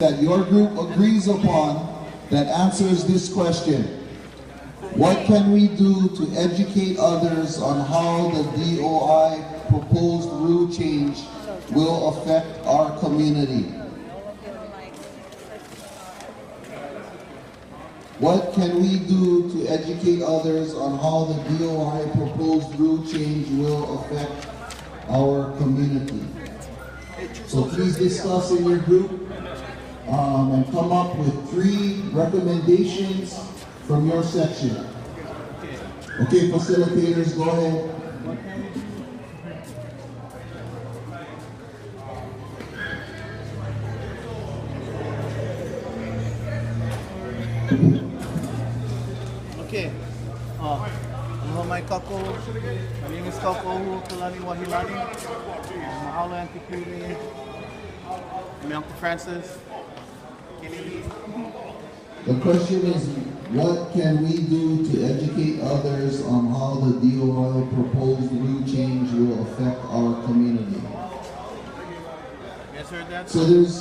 that your group agrees upon that answers this question. What can we do to educate others on how the DOI proposed rule change will affect our community? What can we do to educate others on how the DOI proposed rule change will affect our community? So please discuss in your group and come up with 3 recommendations from your section. Okay, facilitators, go ahead. Okay. Aloha mai kako. My name is Kako Kalani Wahilani. Mahalo Auntie Kuli. I'm Uncle Francis. The question is, what can we do to educate others on how the DOI proposed rule change will affect our community? You guys heard that? So there's,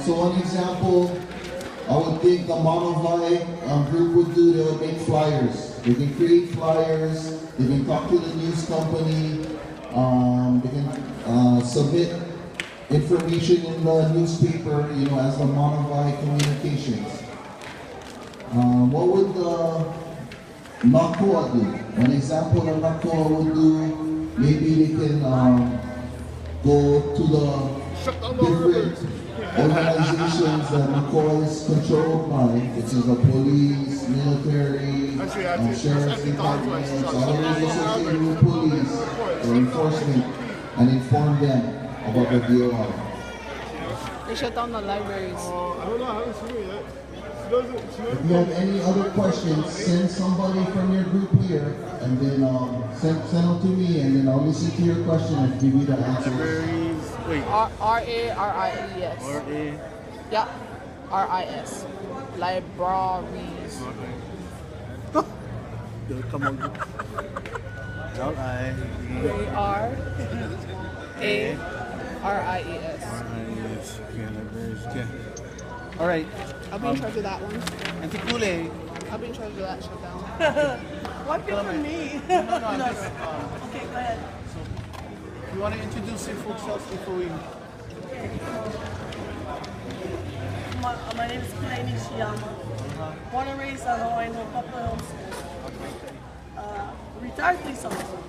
so one example, I would think the Monowai group would do, they would make flyers. They can create flyers, they can talk to the news company, they can submit information in the newspaper, you know, as the Monowai Communications. What would the Nakua do? An example that Nakua would do, maybe they can go to the different organizations that Nakua is controlled by, which is the police, military, sheriff's departments, all of those associated with police or enforcement, and inform them about the DOI. They shut down the libraries. I don't know, I haven't seen it yet. If you have any other questions, send somebody from your group here, and then send them to me, and then I'll listen to your question and give you the answers. Libraries. Wait. R-A-R-I-E-S. R-A. Yeah. R-I-S. Libraries. Come on. A-R-A-R-I-E-S. Okay, libraries. Okay. All right. I'll be in charge of that one. Auntie Kule. I'll be in charge of that shutdown. What good for me? No, I'm just, Okay, go ahead. so, you want to introduce your folks else before we... My name is Kule Nishiyama. Born and raised on Aloha Āina, Papakōlea homeschool. Retired police officer.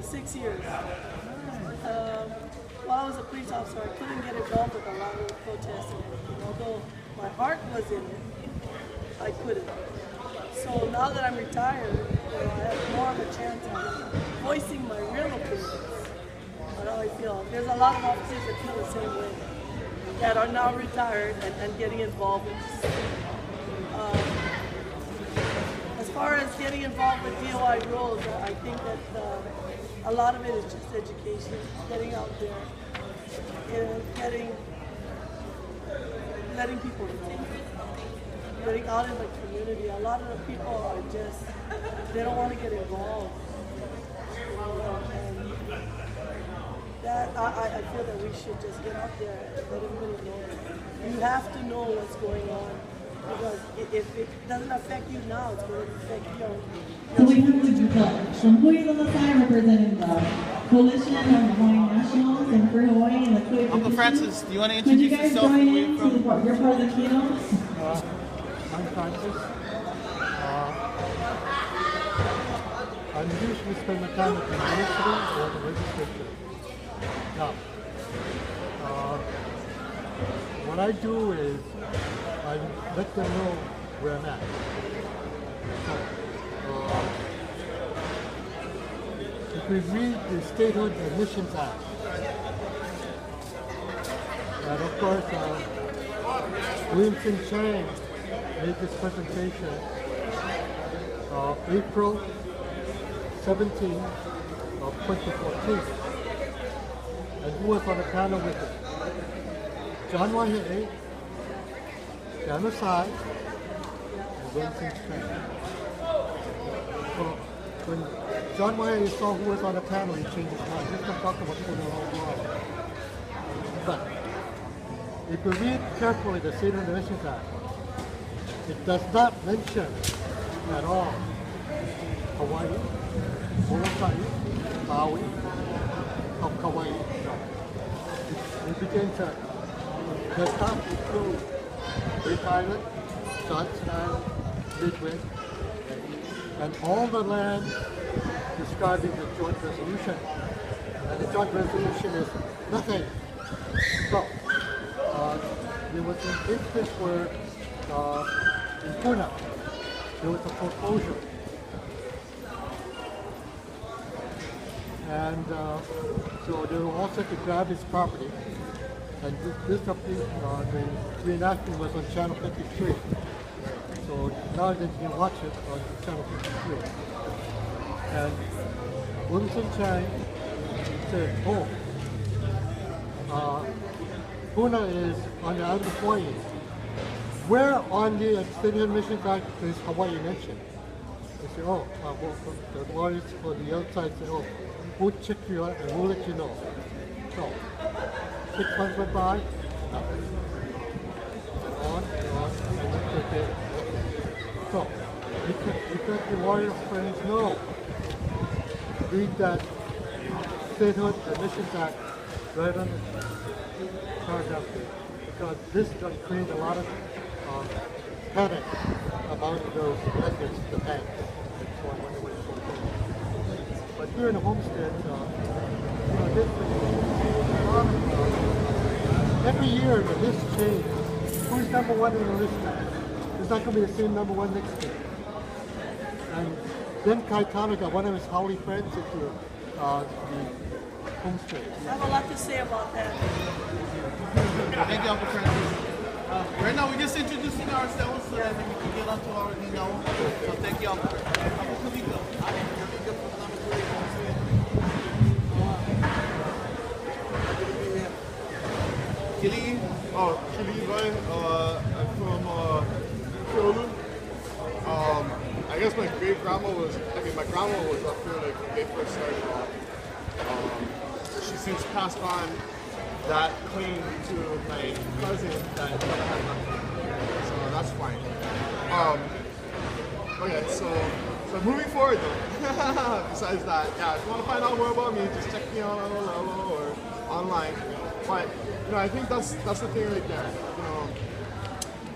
6 years. While I was a police officer, I couldn't get involved with a lot of protests and everything. Although my heart was in it, I couldn't. So now that I'm retired, I have more of a chance of voicing my real opinions on how I feel. There's a lot of officers that feel the same way, that are now retired and getting involved with this. As far as getting involved with DOI rules, I think that a lot of it is just education, getting out there, letting people think, getting out in the community. A lot of the people are just, they don't want to get involved. And that, I feel that we should just get out there and let everybody know. You have to know what's going on. Because if it doesn't affect you now, it's going to affect you. So we have some employees on the side representing the coalition of Hawaiian Nationals and Free Hawaii and the Kuwait Uncle petition. Francis, do you want to Could you introduce guys yourself? join in to your part of the keynote? I'm Francis. I usually spend my time at the university or the registration. Now, what I do is I let them know where I'm at. So, if we read the Statehood Admissions Act, and of course, Williamson Chang made this presentation April 17 of 2014. And who was on the panel with it? John Wahi'e, Piano Sai, and Williamson Chang. So when John Wahi'e saw who was on the panel, he changed his mind. He's going to talk about Kona Aloha. But if you read carefully the State of the Nations Act, it does not mention at all Hawaii, Molokai, Maui, or Kauai. No. It begins at does not include Big Island, Johnstown, Midway, and all the land described in the joint resolution. And the joint resolution is nothing. So, there was an instance where in Puna, there was a foreclosure. And so they were all set to grab his property. And this the reenactment was on Channel 53. So now that you can watch it on Channel 53. And Wilson Chang said, Puna is on the island of Hawaii. Where on the State of Mission Act is Hawaii mentioned? They say, well, the lawyers for the other side say, we'll check you out and we'll let you know. So, 6 months went by, nothing. On and on, and okay. So, you let your lawyer friends know. Read that Statehood Admissions Act right on the paragraph there. Because this does create a lot of panic among those residents, the banks, and so on when they went foreclosure. But here in the homestead, this every year the list changes. Who's number one in the list now? It's not going to be the same number one next year. And then Kaitana got one of his Howley friends into the homestead. I have a lot to say about that. Thank you, Uncle Francis. Right now, we're just introducing ourselves so that we can get onto our, So thank you, Uncle. Kili, right? I'm from Kyoto. I guess my grandma was up here like when they first started off. She since passed on that claim to my cousin that never had nothing. So that's fine. Okay, so moving forward though, besides that, yeah, if you want to find out more about me, just check me out on Aloha or online. But I think that's the thing right there.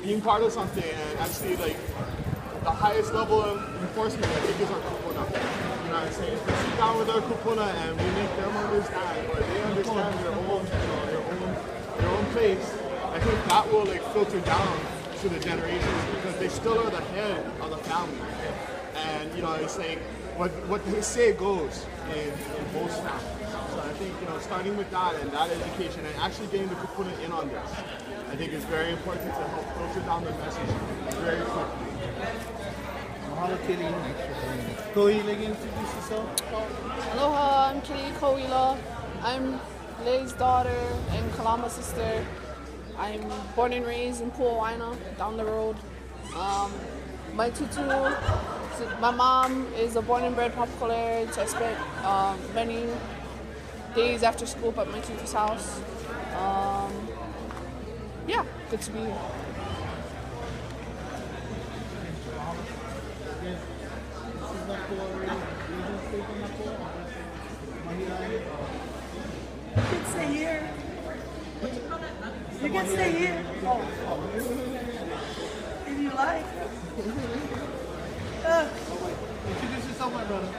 Being part of something and actually like the highest level of enforcement, I think, is our kupuna. You know what I'm saying? If we sit down with our kupuna and we make them understand, or they understand their own place, I think that will like filter down to the generations because they still are the head of the family. And it's like what they say goes in most families. So I think starting with that and that education and actually getting the kupuna in on this, I think is very important to help filter down the message very quickly. Mahalo, Kili. Thanks for doing this. Kohi, like, introduce yourself. Aloha, I'm Kili Koila. I'm Leigh's daughter and Kalama's sister. I'm born and raised in Aloha Āina, down the road. My tutu, my mom is a born and bred Papakōlea, so I spent many days after school at my tutu's house. Yeah, good to be here. You can stay here. You can stay here. If you like. Introduce yourself, my brother.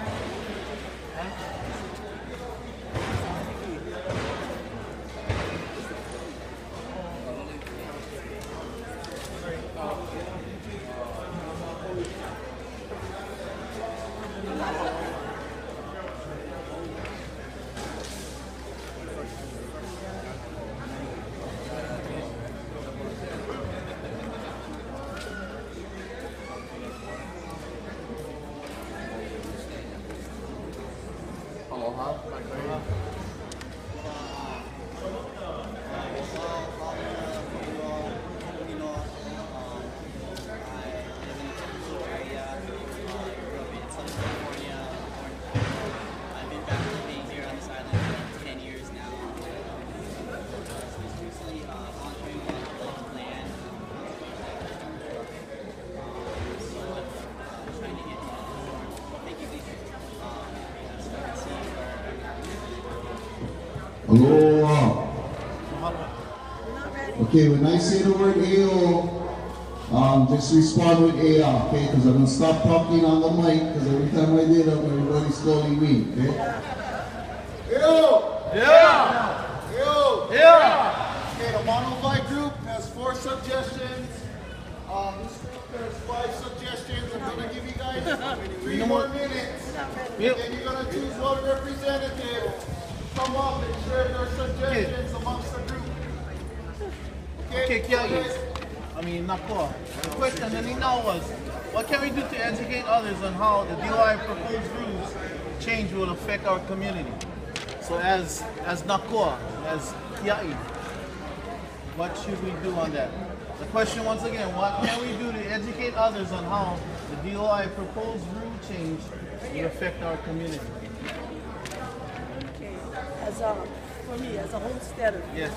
Aloha. Mahalo. We're not ready. Okay, when I say the word AO, just respond with A, okay? Because I'm going to stop talking on the mic, because every time I did, everybody's calling me, okay? Yo! Yeah! Yo! Yeah! Okay, the Monolite group has 4 suggestions. This group has 5 suggestions. I'm going to give you guys 3 more minutes. Yep. And then you're going to choose one representative to come up and share their suggestions amongst the group. Okay, Kiai. I mean, Nakua. The question that he now was, what can we do to educate others on how the DOI proposed rules change will affect our community? So as Nakua, as Kiai, what should we do on that? The question once again, what can we do to educate others on how the DOI proposed rule change will affect our community? Okay, for me, as a homesteader, Yes.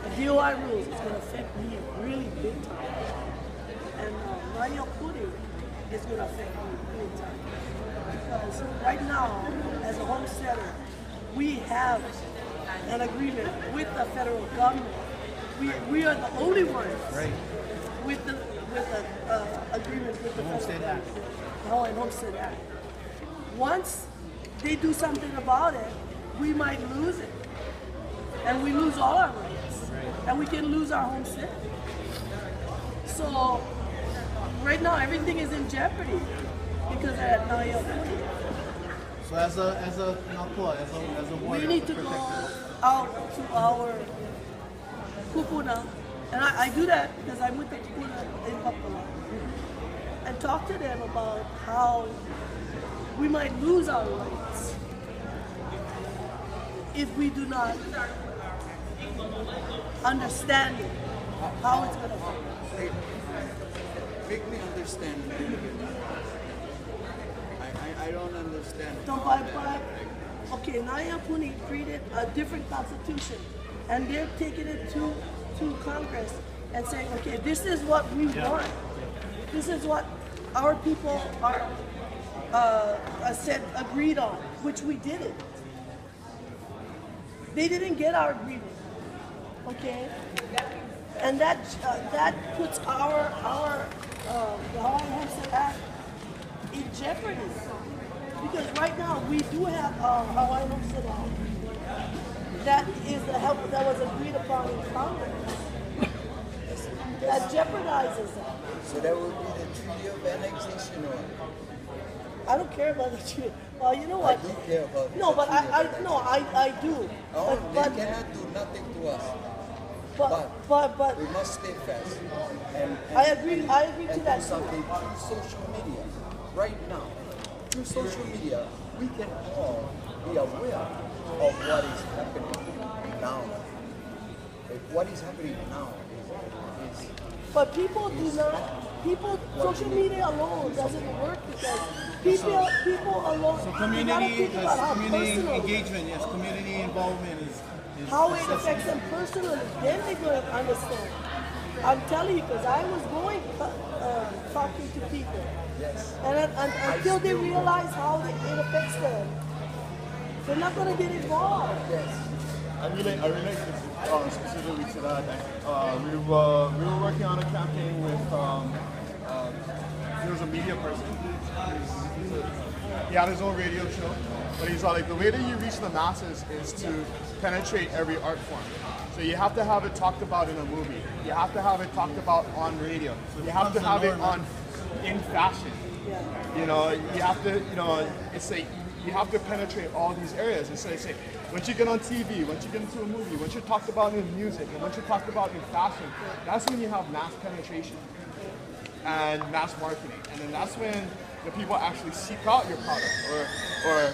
the DOI rules is going to affect me really big time. And Mario Puri is going to affect me big time. Because right now, as a homesteader, we have an agreement with the federal government. We are the only ones with the agreement with the Homestead federal Act. government. The Homestead Act. Once they do something about it, we might lose it. And we lose all our rights. And we can lose our homestead. So right now everything is in jeopardy because of that Naya Puri. So as a Nakua, as a warrior, We need to go out to our kupuna, and I do that because I'm with the kupuna in Papakōlea, and talk to them about how we might lose our rights if we do not understand it, how it's going to work. Make me understand. I don't understand. Okay, Naya Puni created a different constitution, and they're taking it to Congress and saying, okay, this is what we want. This is what our people are agreed on, which we didn't. They didn't get our agreement, okay? And that puts our the Hawaiian Homestead Act in jeopardy. Because right now we do have Hawaiian Homestead Act that was agreed upon in Congress. That jeopardizes it. So that would be the Treaty of Annexation, or? I don't care about the treaty. Well, you know what? I do care about it. No, but I do. Oh, But they cannot do nothing to us. but We must stay fast. And I agree to and that do too. something through social media. Right now, through social media, we can all be aware of what is happening now. What is happening now is But people do not. Social media alone doesn't work because people alone. So you gotta community, think about how community personal- engagement, yes, community involvement is how it necessary. affects them personally, then they're going to understand. I'm telling you, because I was going talking to people, and until they realize how it affects them, they're not going to get involved. I relate specifically to that. We were working on a campaign with there was a media person. He had his own radio show, but he's like, the way that you reach the masses is to penetrate every art form. So you have to have it talked about in a movie. You have to have it talked about on radio. You have to have it in fashion. You know, you have to, it's like you have to penetrate all these areas. And so it's like, once you get on TV, once you get into a movie, once you're talked about in music, and once you're talked about in fashion, that's when you have mass penetration and mass marketing. And then that's when the people actually seek out your product or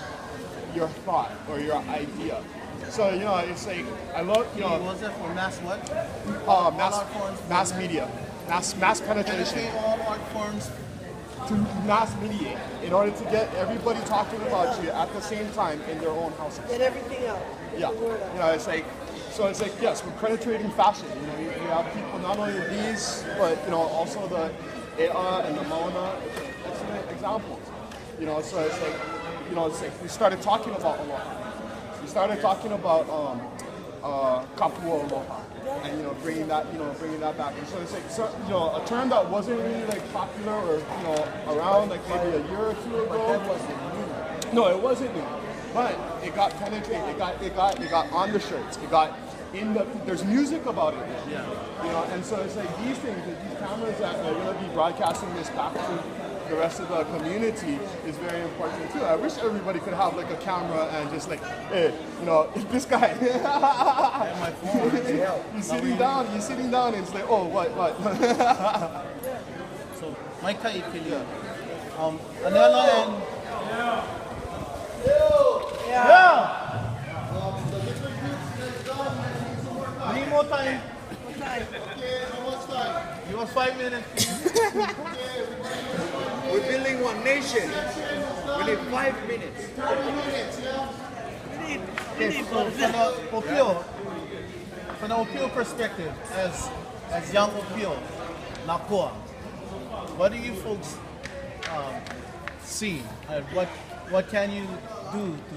your thought or your idea. So, it's like, I love, What was that for mass what? mass media, mass penetration. Penetrate all art forms. To mass mediate in order to get everybody talking about you at the same time in their own houses. Get everything out. Yeah, it's like, yes, we're penetrating fashion. You have people, not only these, but also the Ea and the Mauna, excellent examples. So it's like, we started talking about Aloha. We started talking about Kapua Aloha, and bringing that back. And so it's like a term that wasn't really like popular or around like maybe a year or two ago. But that wasn't new. No, it wasn't new, but it got penetrated. It got on the shirts. It got in the. There's music about it. Yeah. And so it's like these things, these cameras that are going to be broadcasting this back to the rest of the community is very important too. I wish everybody could have like a camera and just like, hey, this guy. My phone. You're sitting down, and it's like, oh, what? So, my kaipili. Anela and yeah. The different groups that's done, man, need some more time. Need more time. Okay, how much time? You want 5 minutes? We're building one nation. We need 5 minutes. 30 minutes, yeah? Okay, so from the Opio perspective, as young Opio, Nakua, what do you folks see? What can you do to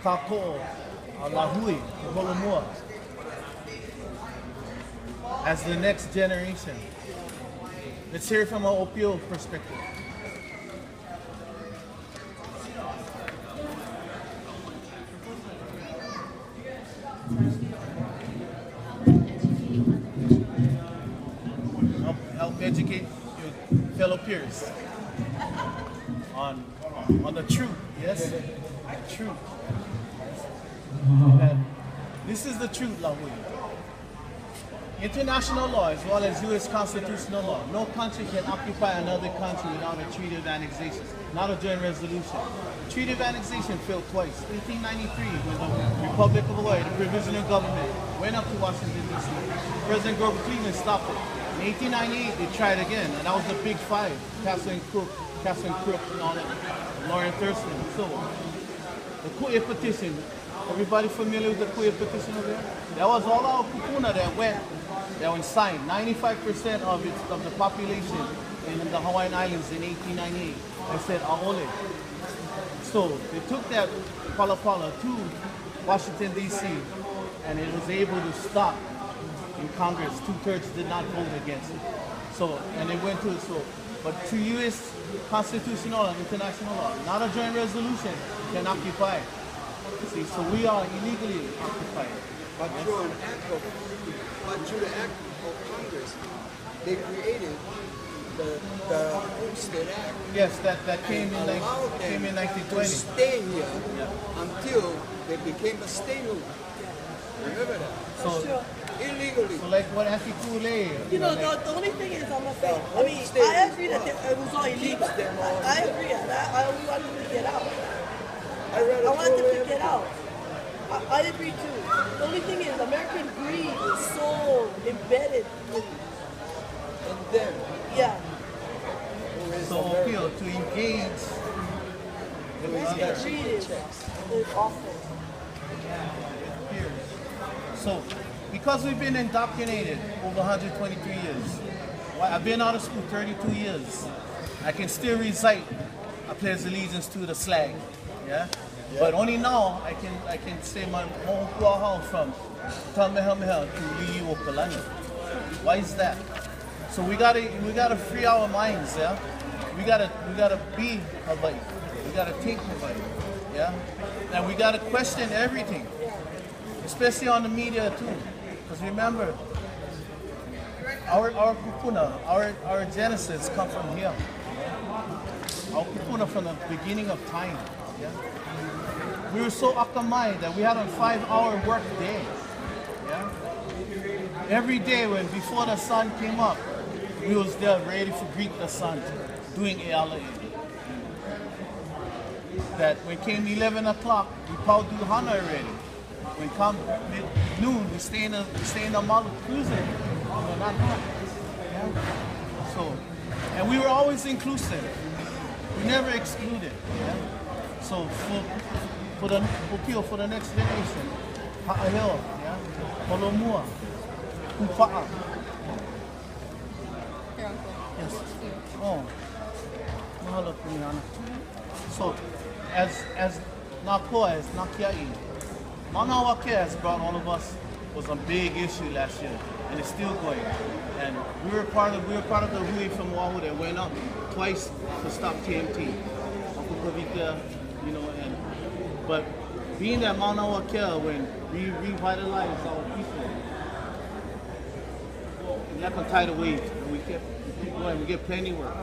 kako lahui, to holomua, as the next generation? Let's hear it from an Opio perspective. Help educate your fellow peers on the truth, yes? The truth. That this is the truth, Lahui. International law as well as U.S. constitutional law. No country can occupy another country without a treaty of annexation, not a joint resolution. The treaty of annexation failed twice. 1893, when the Republic of Hawaii, the provisional government, went up to Washington, D.C. President Grover Cleveland stopped it. In 1898, they tried again, and that was the Big Five. Catherine Crook, and all that, Lauren Thurston. So, the Kuya petition, everybody familiar with the Kuya petition over there? That was all our kupuna that went signed. 95% of the population in the Hawaiian Islands in 1898. They said aole. So they took that palapala to Washington D.C. and it was able to stop in Congress. 2/3 did not vote against it. So and they went to but to U.S. constitutional and international law, not a joint resolution can occupy. See, so we are illegally occupied. But through the act of Congress, they created the Homestead Act. Yes, that came in allowed them in to 1920. stay here until they became a statehood. Remember that? So illegally. So like what Papakōlea. The only thing is, I'm afraid. I mean, I agree that it was all illegal. I agree. We wanted them to get out. I wanted them to get out. I agree too. The only thing is, American greed is so embedded in them. Yeah. So appeal to engage. American greed is awful. So, because we've been indoctrinated over 123 years, I've been out of school 32 years. I can still recite I pledge allegiance to the flag. Yeah? But only now I can say my home kuahau from Kamehameha to Liuokalani. Why is that? So we gotta free our minds, yeah? We gotta be Hawaii. We gotta think Hawaii. Yeah? And we gotta question everything. Especially on the media too. Because remember, our kupuna, our genesis come from here. Our kupuna from the beginning of time. Yeah? We were so akamai that we had a 5-hour work day. Yeah? Every day before the sun came up, we was there ready to greet the sun, doing e'ala'i. That when came 11 o'clock, we probably do hana already. When come noon, we stay in the malu cruising. Not hot. Yeah? So, and we were always inclusive. We never excluded. Yeah? So for the next generation, ha'aheo, yeah, holomua, upa'a. Yes. Oh, mahalo kumiana. So, as Nakoa, as Nakia'i, Mana Wake has brought all of us was a big issue last year, and it's still going. And we were part of the hui from Oahu that went up twice to stop TMT. You know, but being at Mauna Wakea, when we revitalized our people, we left a tidal wave, and we keep going. We get plenty of work.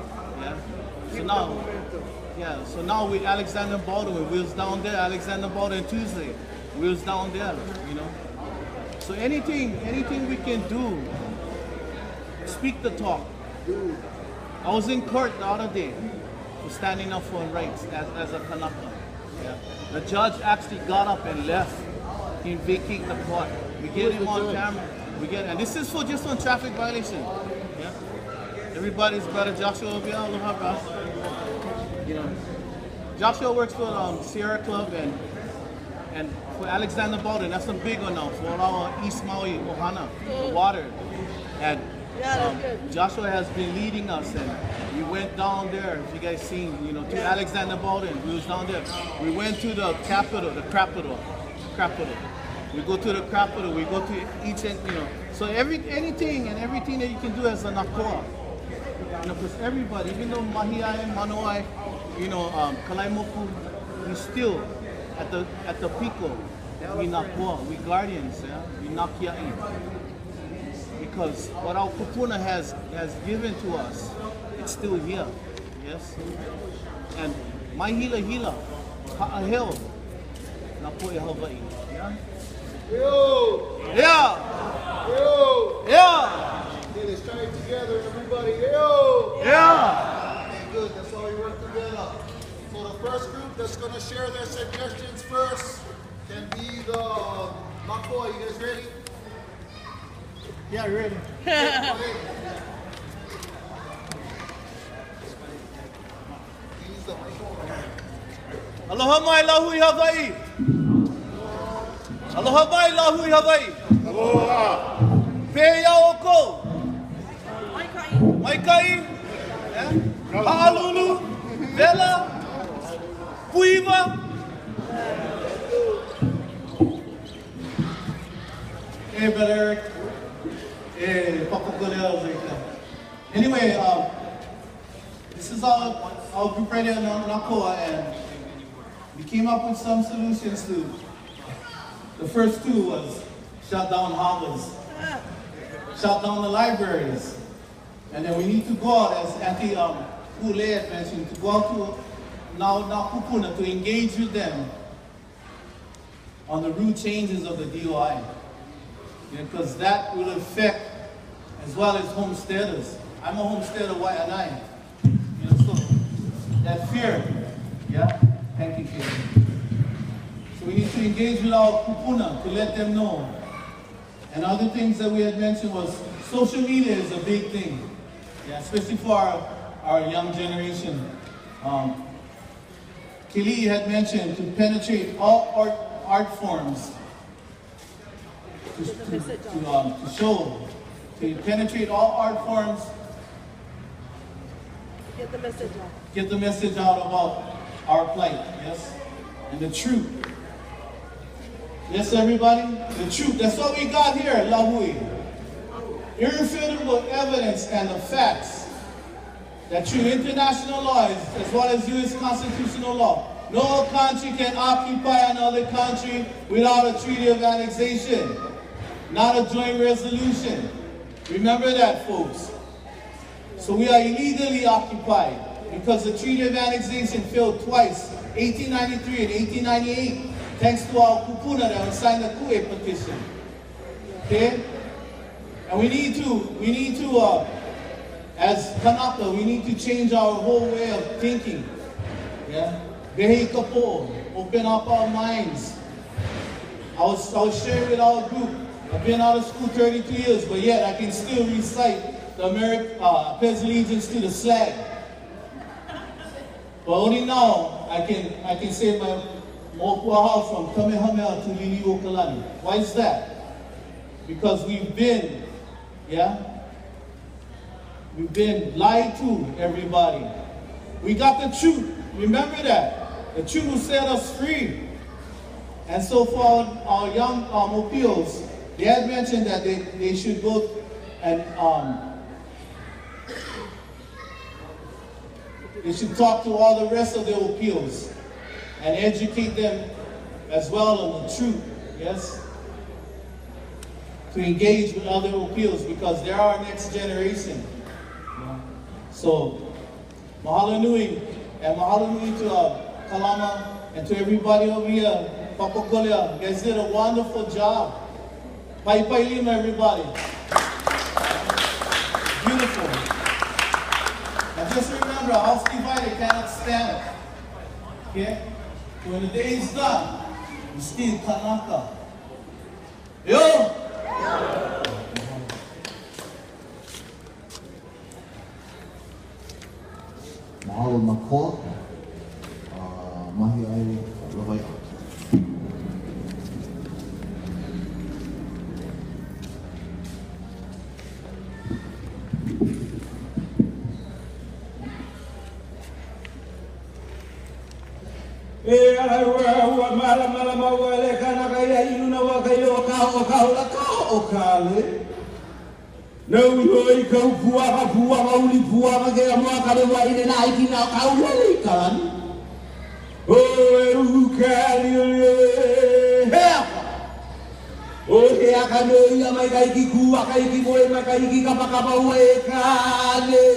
Yeah. So now with Alexander Baldwin, Wheels Down There, Alexander Baldwin Tuesday, Wheels Down There, you know. So anything we can do, speak the talk. I was in court the other day for standing up for rights as a Kanaka. Yeah. The judge actually got up and left. He vacated the court. We get him on camera. And this is for just on traffic violation. Yeah. Everybody's brother Joshua will be out. Aloha, bro. You know, Joshua works for Sierra Club and for Alexander Baldwin. That's a big one now for our East Maui Ohana, the water. And Joshua has been leading us, and we went down there. If you guys seen, you know, to Alexander Baldwin, we was down there. We went to the capital. We go to the capital. We go to each, you know. So anything that you can do as a Nakoa, you know, because everybody, even though Mahiai, Manoai, you know, Kalaimoku, we still at the Pico. We Nakoa, we guardians, yeah, we Nakiai. Because what our kupuna has given to us, it's still here, yes? And my hila, ha'ahel, na po e Hawaii, yeah? Yo! Yeah! Yo! Yeah! Okay, let's try it together, everybody. Yo! Yeah! Okay, good, that's how we work together. So the first group that's gonna share their suggestions first can be the Makoa. You guys ready? Yeah, ready. Aloha mai lahu i Hawaii. Aloha mai lahu i Hawaii. Aloha. Pea oko. Maikai. Ha'alulu. Vela. Puiva. Hey, Brother Eric. Hey, Papakōlea. Anyway, this is our group right here in Nakoa, and we came up with some solutions to. The first two was shut down harbors, shut down the libraries, and then we need to go out, as Auntie Papakōlea had mentioned, to go out to Kupuna to engage with them on the root changes of the DOI. Because that will affect as well as homesteaders. I'm a homesteader, Waianae. You know, so that fear, yeah? Thank you, Kate. So we need to engage with our kupuna to let them know. And other things that we had mentioned was social media is a big thing, yeah, especially for our young generation. Kili had mentioned to penetrate all art forms. To penetrate all art forms. Get the message out. Get the message out about our plight, yes? And the truth. Yes, everybody? The truth. That's what we got here at Lahui. Irrefutable evidence and the facts that through international law, as well as U.S. constitutional law, no country can occupy another country without a treaty of annexation. Not a joint resolution. Remember that, folks. So we are illegally occupied because the Treaty of Annexation failed twice, 1893 and 1898, thanks to our kupuna that signed the Kue petition. Okay? And we need to, as Kanaka, we need to change our whole way of thinking. Yeah? Behe kapo, open up our minds. I was sharing with our group. I've been out of school 32 years, but yet I can still recite the pledge allegiance to the flag. But only now I can say my mopuaha from Kamehameha to Liliuokalani. Why is that? Because we've been lied to, everybody. We got the truth. Remember that. The truth will set us free. And so for our young Mopios, they had mentioned that they should go and they should talk to all the rest of the Opios and educate them as well on the truth, yes? To engage with other Opios because they're our next generation. So, mahalo nui, and mahalo nui to Kalama and to everybody over here, Papakōlea. You guys did a wonderful job. Pai pai lima, everybody. Beautiful. And just remember, a house divided cannot stand. Okay? When the day is done, you still kanaka. Yo! Mahalo na ko. Mahi ai lavai. No, you go puava uli puava ke mo ka le wai ne nai ki na ka uli kan. Oh, kali oh, he aka no ia mai kai ki kua kai ki moe mai kai ki kapa kapa ue kale.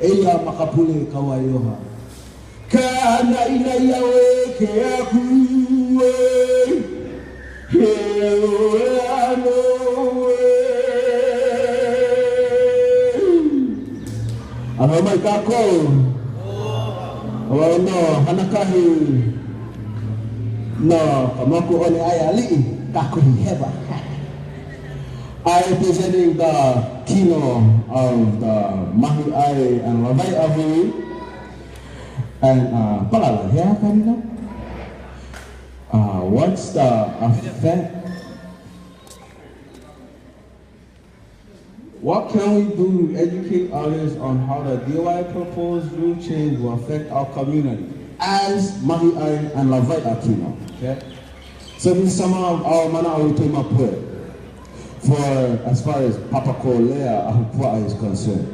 Eia makapule kawaioha. Kana ina ia we ke aku he ano ano mai kako. Oh no, hanakahi. No, kamaku ole ai ali kako heba. I representing the kino of the Mahi Ai and Lavai Ahu and palala here kanina. What's the effect? What can we do to educate others on how the DOI proposed rule change will affect our community as Mahi Ai and Lavai Akino? Okay? So this is some of our mana we came up with for as far as Papakōlea Ahupua is concerned.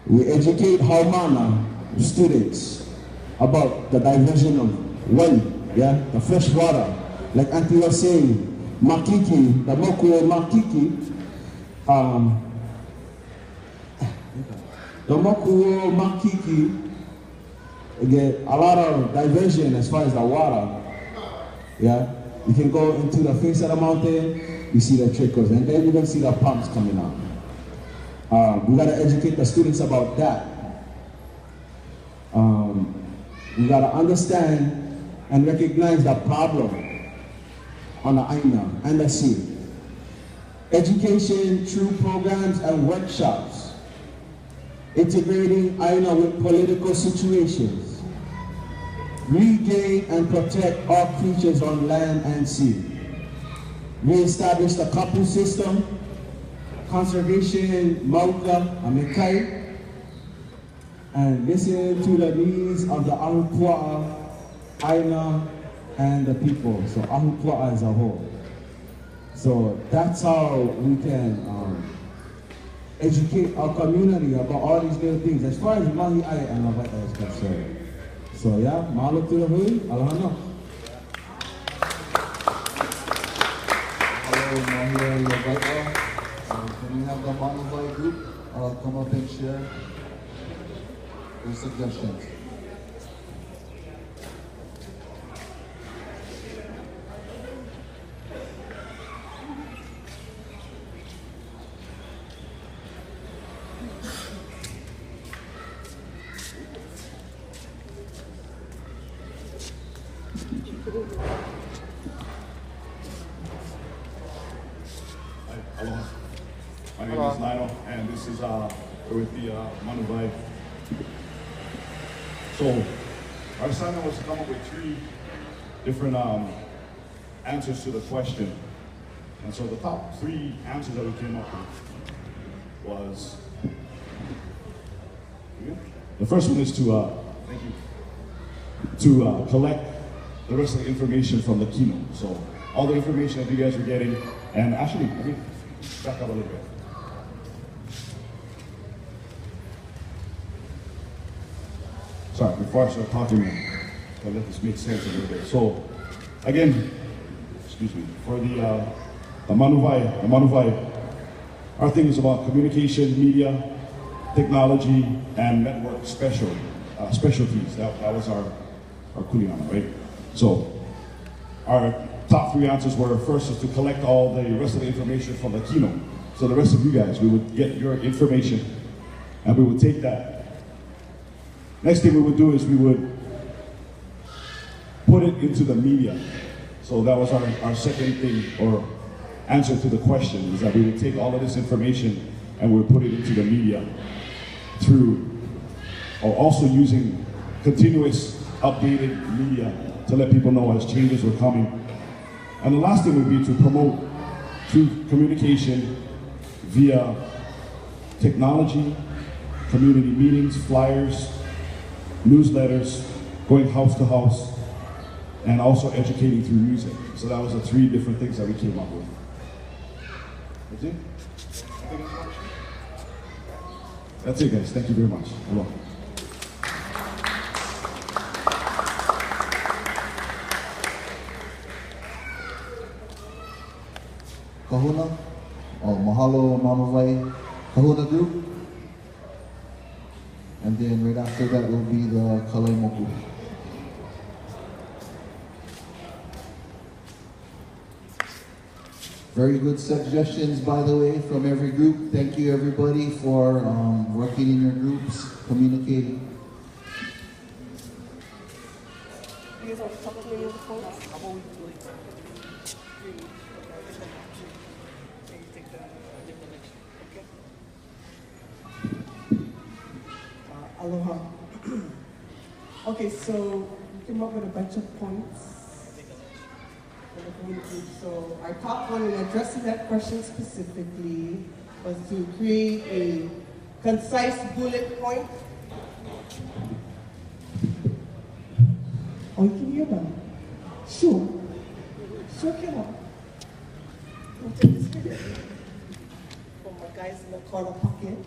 We educate Haumana students about the diversion of well, yeah, the fresh water. Like Auntie was saying, makiki, the mokuo makiki, the mokuo makiki get a lot of diversion as far as the water. Yeah, you can go into the face of the mountain, you see the trickles, and then you can see the pumps coming out. We gotta educate the students about that. We gotta understand and recognize the problem on the Aina and the sea. Education through programs and workshops, integrating Aina with political situations, regain and protect all creatures on land and sea, reestablish the kapu system, conservation, mauka, amekai, and listen to the needs of the Ahupua, Aina, and the people, so Ahupua as a whole. So that's how we can educate our community about all these little things, as far as Mahi Ai and Lavai is concerned. So yeah, mahalo to the hui, aloha no. Hello, Mahi Ai Lavai. Can we have the Manavai group come up and share their suggestions? Aloha. My name is Lionel, and this is with the Manavai. So, our assignment was to come up with 3 different answers to the question. And so the top 3 answers that we came up with was, the first one is to, to collect the rest of the information from the kino. So all the information that you guys are getting. And actually, let me back up a little bit. Sorry, before I start talking, I'll let this make sense a little bit. So, again, excuse me, for the Manuvai, our thing is about communication, media, technology, and network specialties. That was our kuleana, right? So, our top 3 answers were, first is to collect all the rest of the information from the keynote. So the rest of you guys, we would get your information, and we would take that. Next thing we would do is we would put it into the media. So that was our second thing, or answer to the question, is that we would take all of this information and we would put it into the media through, or also using continuous updated media to let people know as changes were coming. And the last thing would be to promote through communication via technology, community meetings, flyers, newsletters, going house to house, and also educating through music. So that was the 3 different things that we came up with. That's it? That's it, guys. Thank you very much. Aloha. Kahuna, Mahalo Manuvai Kahuna group. And then right after that will be the Kalaimoku. Very good suggestions, by the way, from every group. Thank you, everybody, for working in your groups, communicating. You guys want to talk to me on the phone? Aloha. Okay, so we came up with a bunch of points for the community. So our top one in addressing that question specifically was to create a concise bullet point. Oh, you can hear them? Sure. Sure can I? I'll take this video for my guys in the corner pocket.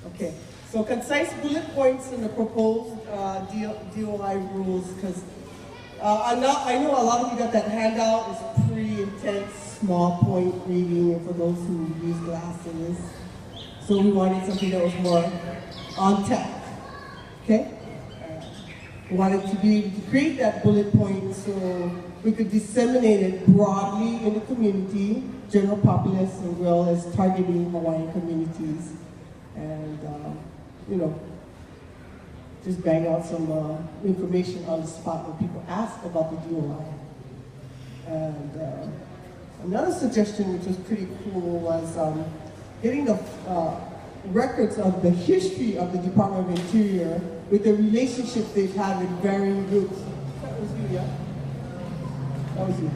Okay. So concise bullet points in the proposed DOI rules, because I know a lot of you got that handout. It's pretty intense, small point reading for those who use glasses. So we wanted something that was more on tap, okay? We wanted to be able to create that bullet point so we could disseminate it broadly in the community, general populace, as well as targeting Hawaiian communities. And you know, just bang out some information on the spot when people ask about the DOI. And another suggestion, which was pretty cool, was getting the records of the history of the Department of Interior with the relationship they've had with varying groups. That was you, yeah? That was you.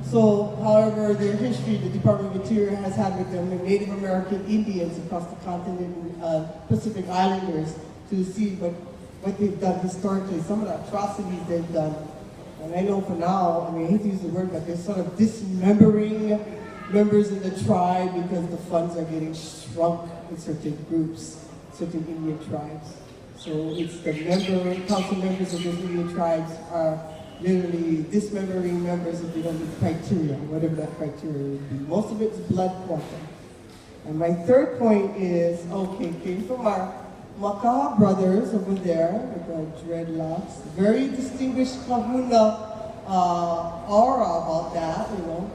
So, however, their history, the Department of Interior has had with them, the Native American Indians across the continent, Pacific Islanders, to see what they've done historically, some of the atrocities they've done. And I know for now, I mean, I hate to use the word, but they're sort of dismembering members of the tribe because the funds are getting shrunk in certain groups, certain Indian tribes. So it's the council members of those Indian tribes are literally dismembering members if they don't meet criteria, whatever that criteria would be. Most of it's blood quantum. And my third point is, okay, came from our Makaha brothers over there with the dreadlocks. Very distinguished kahuna aura about that, you know.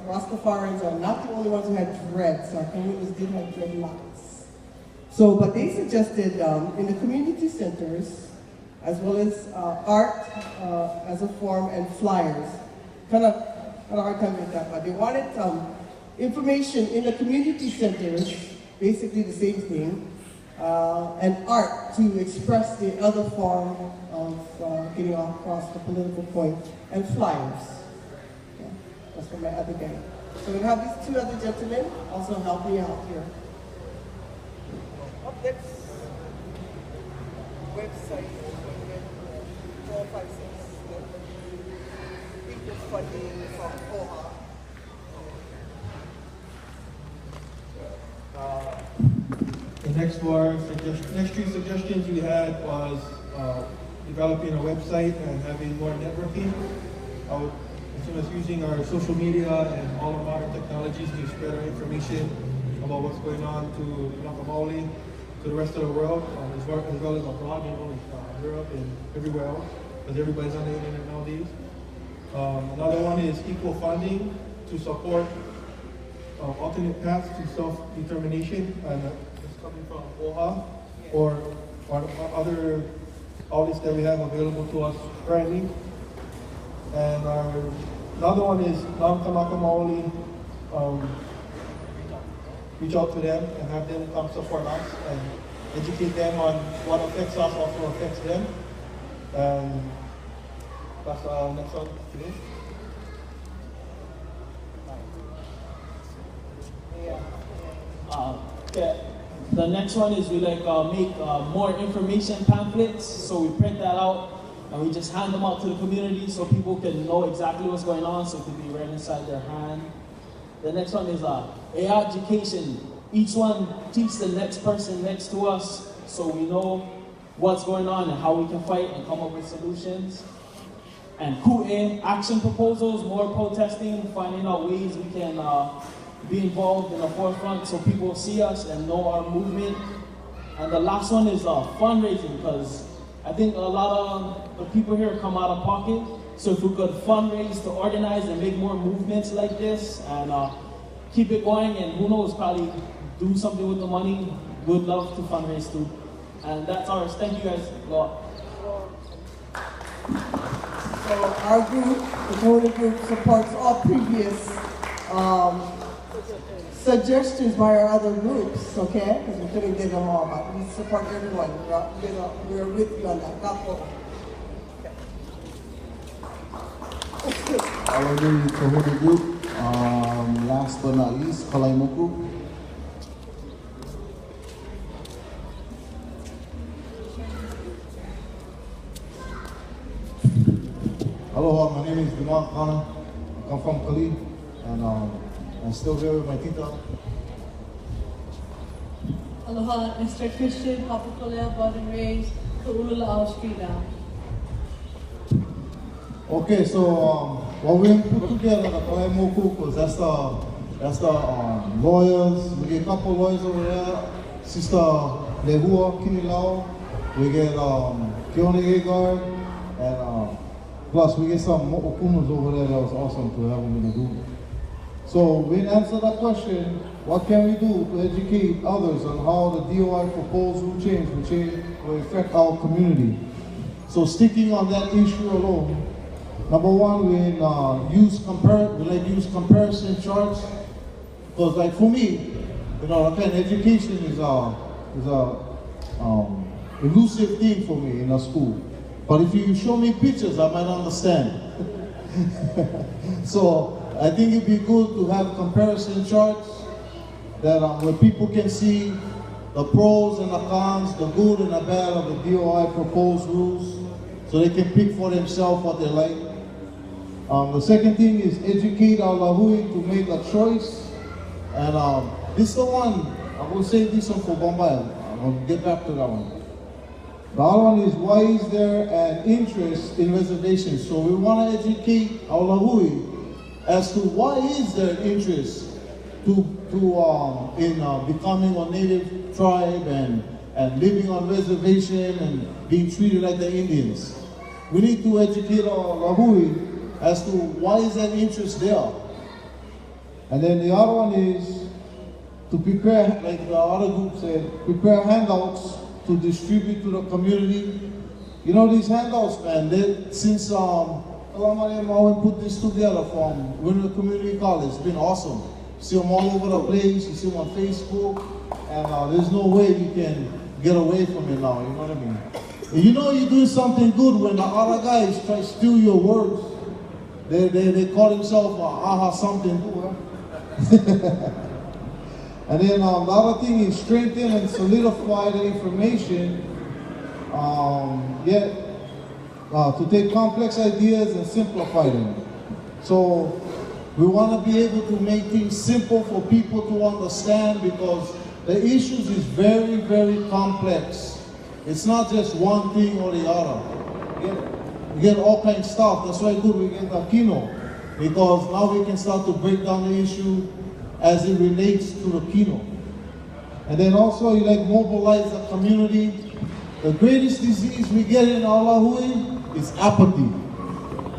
Rastafarians are not the only ones who had dreads. Our kahunas did have dreadlocks. So, but they suggested in the community centers, as well as art as a form and flyers. Kind of had a hard time with that, but they wanted information in the community centers, basically the same thing, and art to express the other form of getting across the political point, and flyers. Yeah, that's for my other guy. So we have these 2 other gentlemen also help me out here. Up next, website. 456. funding from OHA. The next three suggestions we had was developing a website and having more networking. As soon as using our social media and all the modern technologies to spread our information about what's going on to Papakōlea, to the rest of the world, as well as abroad, Europe and everywhere else, because everybody's on the internet nowadays. Another one is equal funding to support alternate paths to self-determination, and it's coming from OHA or other outlets that we have available to us currently. And another one is non-Kanaka Maoli, reach out to them and have them come support us and educate them on what affects us also affects them. And that's our next one today. The next one is we make more information pamphlets, so we print that out and we just hand them out to the community so people can know exactly what's going on, so it can be right inside their hand. The next one is AI education. Each one teach the next person next to us so we know what's going on and how we can fight and come up with solutions. And Ku'e, action proposals, more protesting, finding out ways we can be involved in the forefront so people see us and know our movement. And the last one is fundraising, because I think a lot of the people here come out of pocket. So if we could fundraise to organize and make more movements like this and keep it going, and who knows, probably do something with the money, we'd love to fundraise too. And that's ours. Thank you guys a lot. So our group, the Kona group, supports all previous suggestions by our other groups, okay? Because we couldn't get them all, but we support everyone. We're with you on that. Our new Kona group, last but not least, Kalaimoku. Aloha, my name is Dumont Kana. I come from Kali, and I'm still here with my tita. Aloha, Mr. Christian, Papakōlea, born and raised, Ka'ulula, Ustream. Okay, so what we put together the Kalaimoku, because that's the lawyers. We get a couple lawyers over there. Sister Lehua Kinilao. We get Keone Agard, and plus we get some okumas over there. That was awesome to have them in the group. So we answer that question, what can we do to educate others on how the DOI proposed rule change will affect our community? So sticking on that issue alone, number one, we use comparison charts, because like for me, that kind of education is a elusive thing for me in a school. But if you show me pictures, I might understand. So I think it'd be good to have comparison charts that where people can see the pros and the cons, the good and the bad of the DOI proposed rules, so they can pick for themselves what they like. The second thing is educate our lahui to make a choice. And this is the one, I will say this one for Bombay. I'll get back to that one. The other one is, why is there an interest in reservations? So we want to educate our lahui as to why is there an interest in becoming a native tribe and living on reservation and being treated like the Indians. We need to educate our lahui as to why is that interest there. And then the other one is to prepare, like the other group said, prepare handouts to distribute to the community. You know, these handouts, man, since Alama put this together from Winter Community College, it's been awesome. You see them all over the place, you see them on Facebook, and there's no way you can get away from it now, you know what I mean? And you know you're doing something good when the other guys try to steal your words. They call themselves aha something. And then the other thing is strengthen and solidify the information, to take complex ideas and simplify them. So we want to be able to make things simple for people to understand, because the issues is very, very complex. It's not just one thing or the other. We get all kinds of stuff. That's why good we get the Kino, because now we can start to break down the issue as it relates to the Kino. And then also you like mobilize the community. The greatest disease we get in Aloha is apathy.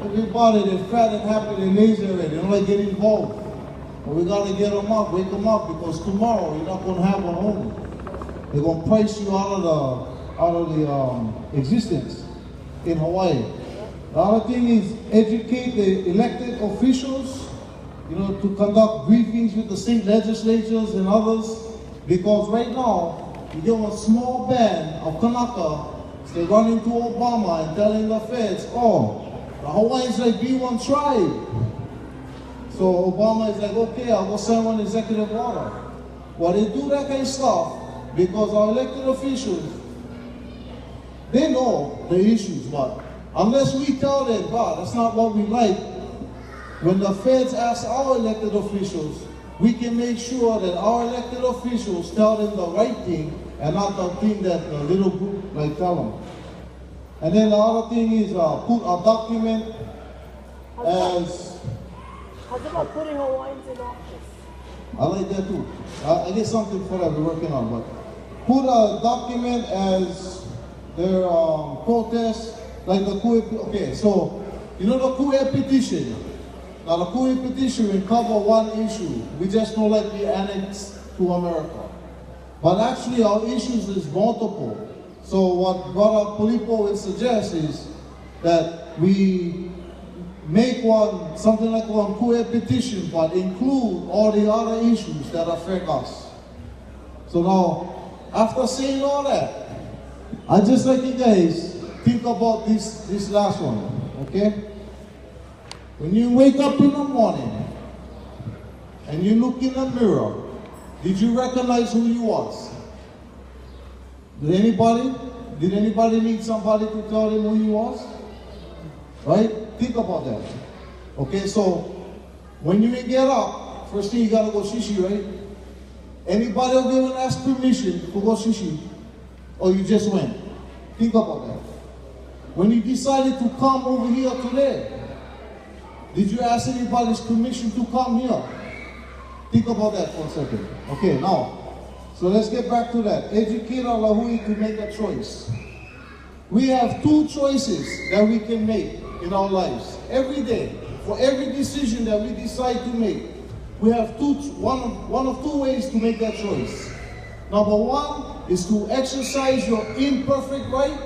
Everybody, they're fat and happy, they're lazy already, they don't like getting involved. But we gotta get them up, wake them up, because tomorrow you're not gonna have one home. They're gonna price you out of the existence in Hawaii. The other thing is educate the elected officials, to conduct briefings with the state legislatures and others, because right now, you get one small band of Kanaka, they run into Obama and telling the feds, oh, the Hawaiians like B1 tribe. So Obama is like, okay, I'll go sign one executive order. Well, they do that kind of stuff because our elected officials, they know the issues, but unless we tell them, God, that's not what we like, when the feds ask our elected officials, we can make sure that our elected officials tell them the right thing and not the thing that the little group like tell them. And then the other thing is put a document as... How's about putting Hawaiians in office? I like that too. I get something for that we're working on, but put a document as their protest, like the Ku'e, okay, so, the Ku'e petition. Now the Ku'e petition will cover one issue. We just don't like the annex to America. But actually our issues is multiple. So what Brother Polipo would suggest is that we make something like one Ku'e petition, but include all the other issues that affect us. So now, after saying all that, I just like you guys think about this last one, okay? When you wake up in the morning and you look in the mirror, did you recognize who you was? Did anybody need somebody to tell them who you was? Right? Think about that. Okay, so when you get up, first thing you gotta go shishi, right? Anybody will go and ask permission to go shishi? Or you just went? Think about that. When you decided to come over here today, did you ask anybody's permission to come here? Think about that for a second. Okay, now, so let's get back to that. Educate our lahui to make a choice. We have two choices that we can make in our lives every day. For every decision that we decide to make, we have one of two ways to make that choice. Number one is to exercise your imperfect right.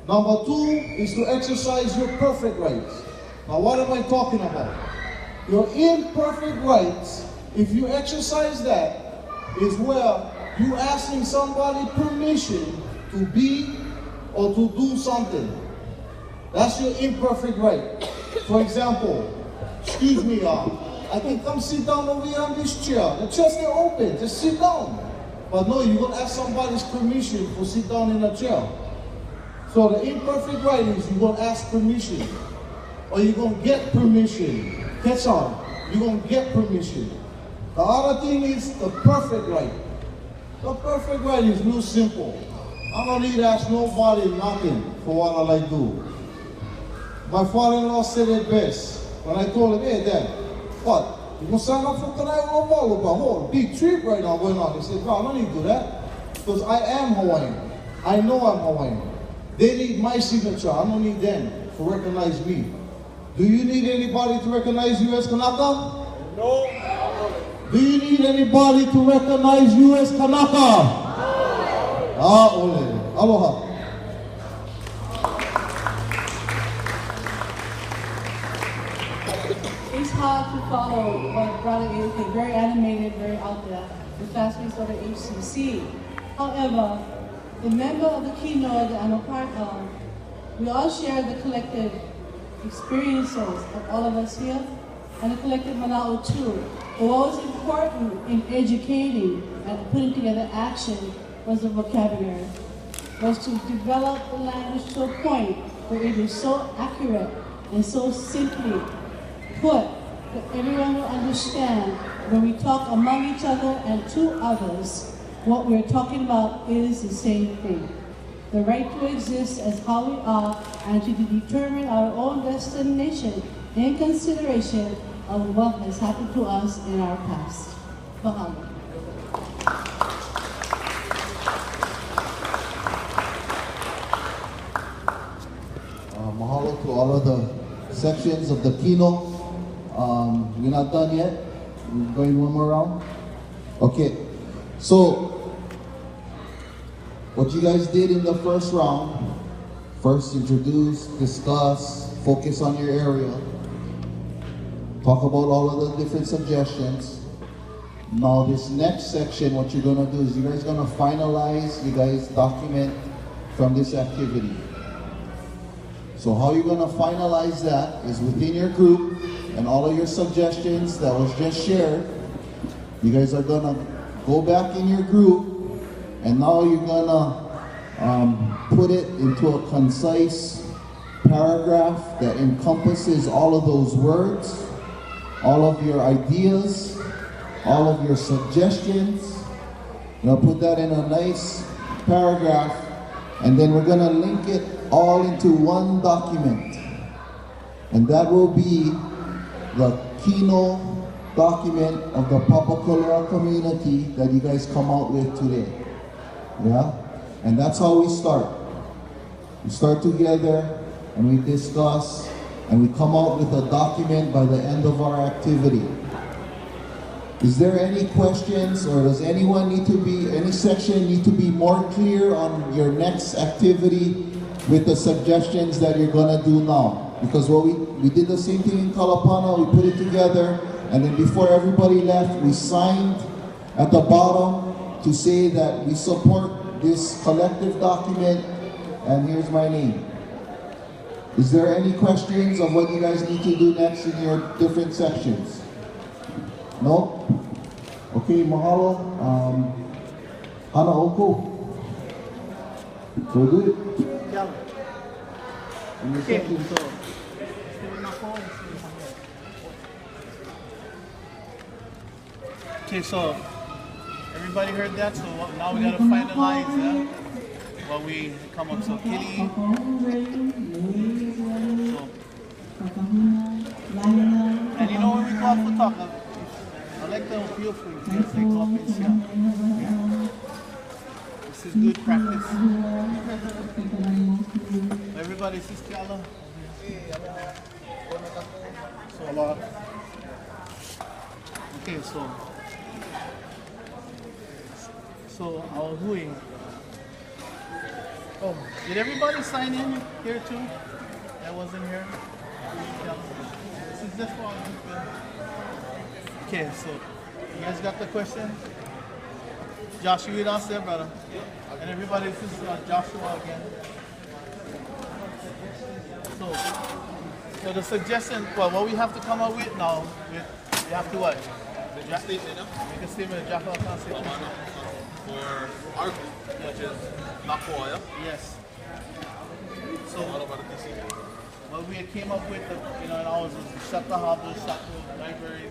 Number two is to exercise your perfect rights. Now what am I talking about? Your imperfect rights, if you exercise that, is where you asking somebody permission to be or to do something. That's your imperfect right. For example, excuse me, I can come sit down over here on this chair. The chair's still open, just sit down. But no, you're gonna ask somebody's permission to sit down in a chair. So the imperfect right is you're gonna ask permission, or you're gonna get permission. Catch on, you're gonna get permission. The other thing is the perfect right. The perfect right is real simple. I don't need to ask nobody nothing for what I like to do. My father-in-law said it best when I told him, hey Dad, what? You gonna sign up for tonight? Oh, big trip right now going on. He said, no, I don't need to do that. Because I am Hawaiian. I know I'm Hawaiian. They need my signature. I don't need them to recognize me. Do you need anybody to recognize you as Kanaka? No. Do you need anybody to recognize you as Kanaka? No. Ah, ole. Aloha. It's hard to follow what Brother is very animated, very out there, the fast-paced of the HCC. However, the member of the Kino that I'm a part of, we all share the collective experiences of all of us here, and the collective Mana'o too. But what was important in educating and putting together action was the vocabulary, was to develop the language to a point where it is so accurate and so simply put that everyone will understand when we talk among each other and to others, what we're talking about is the same thing. The right to exist as how we are and to determine our own destination in consideration of what has happened to us in our past. Mahalo. Mahalo to all of the sections of the kino. We're not done yet. We're going one more round. Okay, so what you guys did in the first round, first introduce, discuss, focus on your area, talk about all of the different suggestions. Now this next section, what you're gonna do is you guys gonna finalize, you guys document from this activity. So how you're gonna finalize that is within your group and all of your suggestions that was just shared. You guys are gonna go back in your group and now you're gonna put it into a concise paragraph that encompasses all of those words, all of your ideas, all of your suggestions. You're gonna put that in a nice paragraph and then we're gonna link it all into one document. And that will be the kino document of the Papakōlea community that you guys come out with today. Yeah? And that's how we start. We start together and we discuss and we come out with a document by the end of our activity. Is there any questions or does anyone need to be, any section need to be more clear on your next activity with the suggestions that you're gonna do now? Because what we did the same thing in Kalapana, we put it together and then before everybody left, we signed at the bottom to say that we support this collective document and here's my name. Is there any questions of what you guys need to do next in your different sections? No? Okay, mahalo. Hana oko. So good. Okay. Okay, so everybody heard that, so now we gotta finalize what we come up. So Kili, and you know when we go off the talk, I like the feel for you guys to go up and see. This is good practice. Everybody, Sister Aloha. So Aloha. Okay, so our hui. Oh, did everybody sign in here too? That wasn't here. This is just one. Okay, so you guys got the question? Josh, you read us there, brother. And everybody, this is Joshua again. So the suggestion, well, what we have to come up with now, we have to what? Make a statement, Make a statement, Jaffa Constitution. For our group, which is Papakōlea. Yes. So what we came up with, in ours was shut the harbor, shut the library,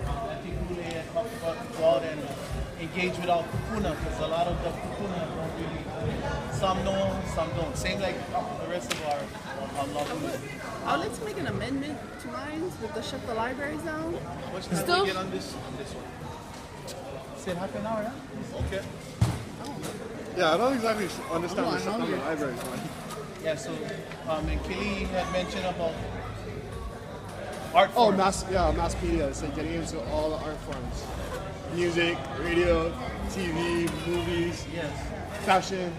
Papakōlea, and talk about to go out and engage with our kupuna, because a lot of the kupuna don't really, some know, some don't. Same like the rest of our laws. Let's make an amendment to mine with the shut the libraries down. Which time do we get on this one? Say half an hour, yeah? Okay. Yeah, I don't exactly understand the shut down the libraries one. Yeah, so and Kili had mentioned about art forms. forms. Mass media, so getting into all the art forms. Music, radio, TV, movies, yes, fashion.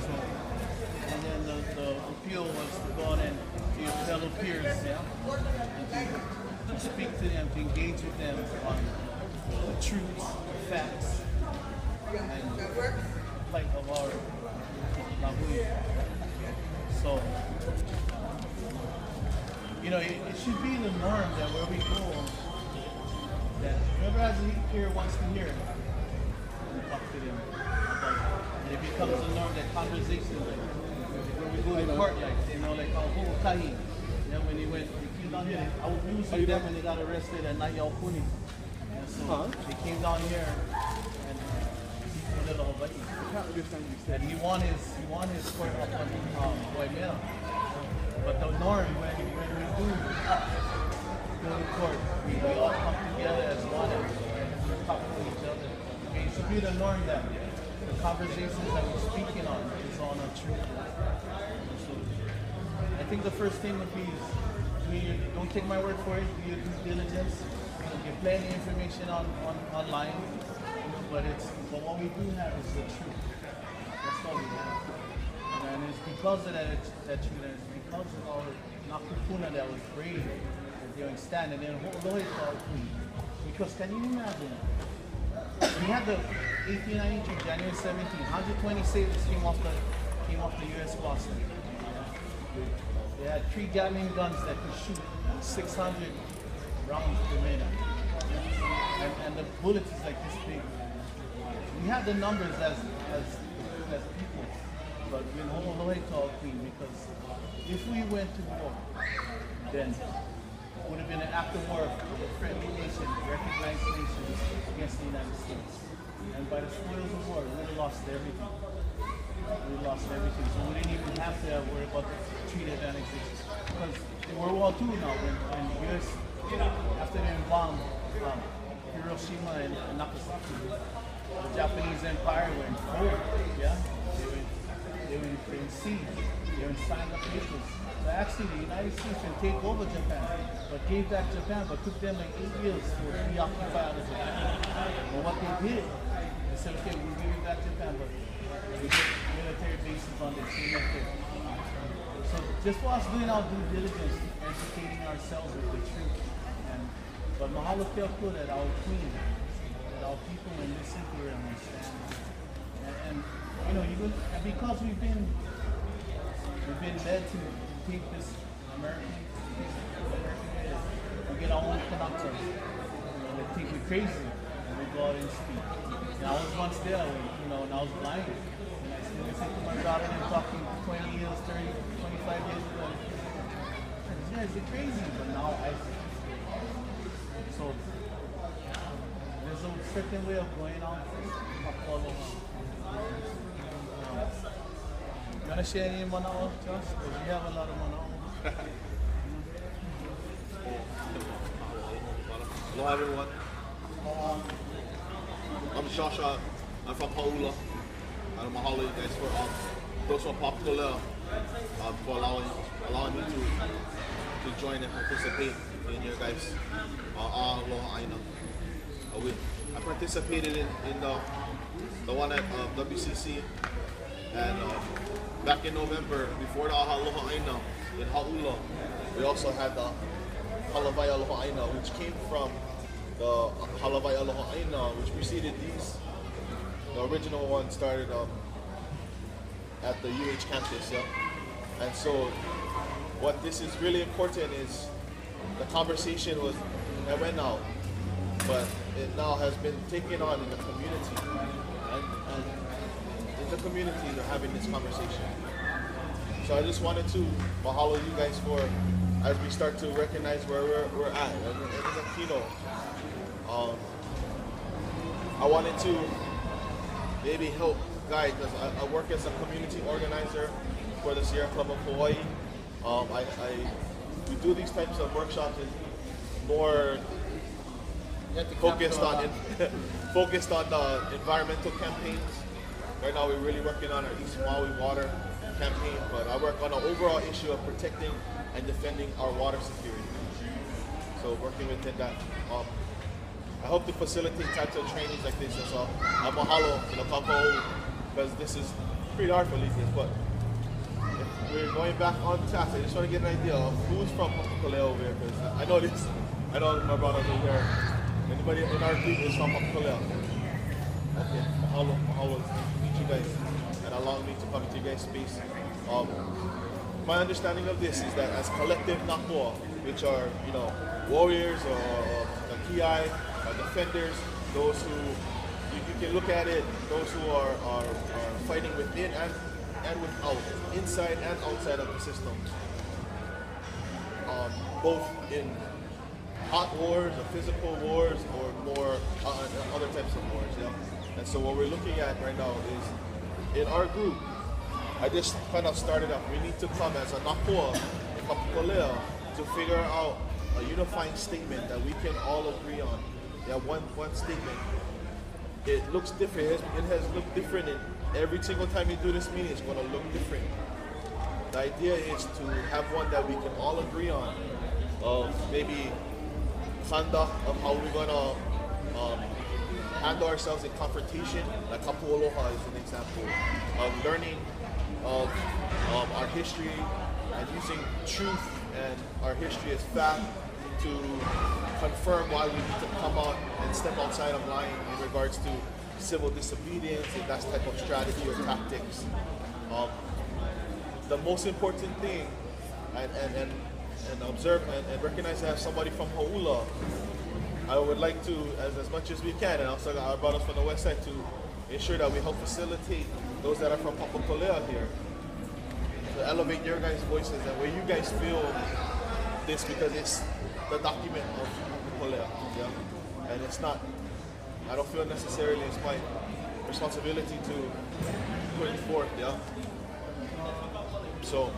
So, and then the appeal was to go on and to your fellow peers, yeah? And to speak to them, to engage with them on the truths, the facts, and light of our Lahui. So, it should be the norm that where we go, that whoever has an ear wants to hear, we talk to them. And it becomes a norm that conversation, like when we go to court, like how Kahi, when he went to came down here. I was using them when they got arrested at Nayao-Puni. And so they came down here and he little Hawaii. And he won his court up on Waimea. But the norm when we do go to court, we all come together as one and talk to each other. It should be the norm that the conversations that we're speaking on is on a truth. So I think the first thing would be don't take my word for it, do your due diligence. You get plenty of information online, but what we do have is the truth. That's all we have. And it's because of that truth, and it's because of all the Nakupuna that was brave, that they were standing in Aloha Āina. Because can you imagine? We had the 1892, January 17, 120 sailors came off the U.S. Boston. They had 3 Gatling guns that could shoot 600 rounds per minute. And the bullet is like this big. We have the numbers as people, but we're not all the way to our queen, because if we went to war, then it would have been an act of war of a friendly nation, recognized nations against the United States. And by the spoils of war, we would have lost everything. We lost everything, so we didn't even have to worry about the treaty of annexation. Because in World War II now, when the U.S., after they bombed Hiroshima and Nagasaki, the Japanese Empire went forward, yeah? They were in siege, they were in signed up papers. So actually the United States can take over Japan, but gave back Japan, but took them like 8 years to reoccupy other Japan. But what they did, they said, okay, we'll give you back Japan, but we put military bases on this, so just for us doing our due diligence, educating ourselves with the truth. But mahalo ke akua that our queen, that our people will listen to her and understand. And you know, and because we've been led to take this American way, we get our own conductors. They think we're crazy, and we go out and speak. And I was once there, and I was blind. And I still listen to my daughter and talking 20 years, 30, 25 years ago. These guys are crazy, but now I see. So there's a certain way of going on. You want to share any manao, Josh? Because we have a lot of manao. Hello everyone. I'm Shasha. I'm from Paula. And mahalo you guys for those from Papakōlea for allowing me to join and participate in your guys' Aloha Āina. I participated in the one at WCC, and back in November, before the Aloha Āina in Ha'ula, we also had the Halavai Aloha Āina, which came from the Halavai Aloha Āina, which preceded these. The original one started at the UH campus, yeah? And so what this is really important is the conversation that went out, but it now has been taken on in the community. And in the community, they're having this conversation. So I just wanted to mahalo you guys for, as we start to recognize where we're at. And in Kino, I wanted to maybe help guide, because I work as a community organizer for the Sierra Club of Hawaii. We do these types of workshops and more focused on environmental campaigns. Right now we're really working on our East Maui water campaign, but I work on an overall issue of protecting and defending our water security. So working within that. I hope to facilitate types of trainings like this as well. I'm mahalo, because this is pretty hard for these things, but if we're going back on task, I just want to get an idea of who's from Papakōlea over here, because I know my brothers over here. Anybody in our group is from Papakōlea? Okay, mahalo, nice to meet you guys, and allowing me to come into your guys' space. My understanding of this is that as collective Nakua, which are, warriors or kiai, defenders, those who, you can look at it, those who are fighting within and without, inside and outside of the system. both in hot wars or physical wars or more other types of wars. Yeah? And so what we're looking at right now is in our group, I just kind of started up. We need to come as a Nakoa and Papakōlea to figure out a unifying statement that we can all agree on. Yeah, one statement. It looks different. It has looked different in every single time you do this meeting. It's going to look different. The idea is to have one that we can all agree on. Of maybe conduct of how we're going to handle ourselves in confrontation. Like Papakōlea is an example of learning of our history and using truth and our history as fact to confirm why we need to come out and step outside of line in regards to civil disobedience and that type of strategy or tactics. The most important thing, and observe and recognize that somebody from Hau'ula, I would like to, as much as we can, and also our brothers from the west side, to ensure that we help facilitate those that are from Papakōlea here, to elevate your guys' voices and where you guys feel this, because it's the document of Papakōlea, yeah? And it's not, I don't feel necessarily it's my responsibility to put it forth, yeah? So,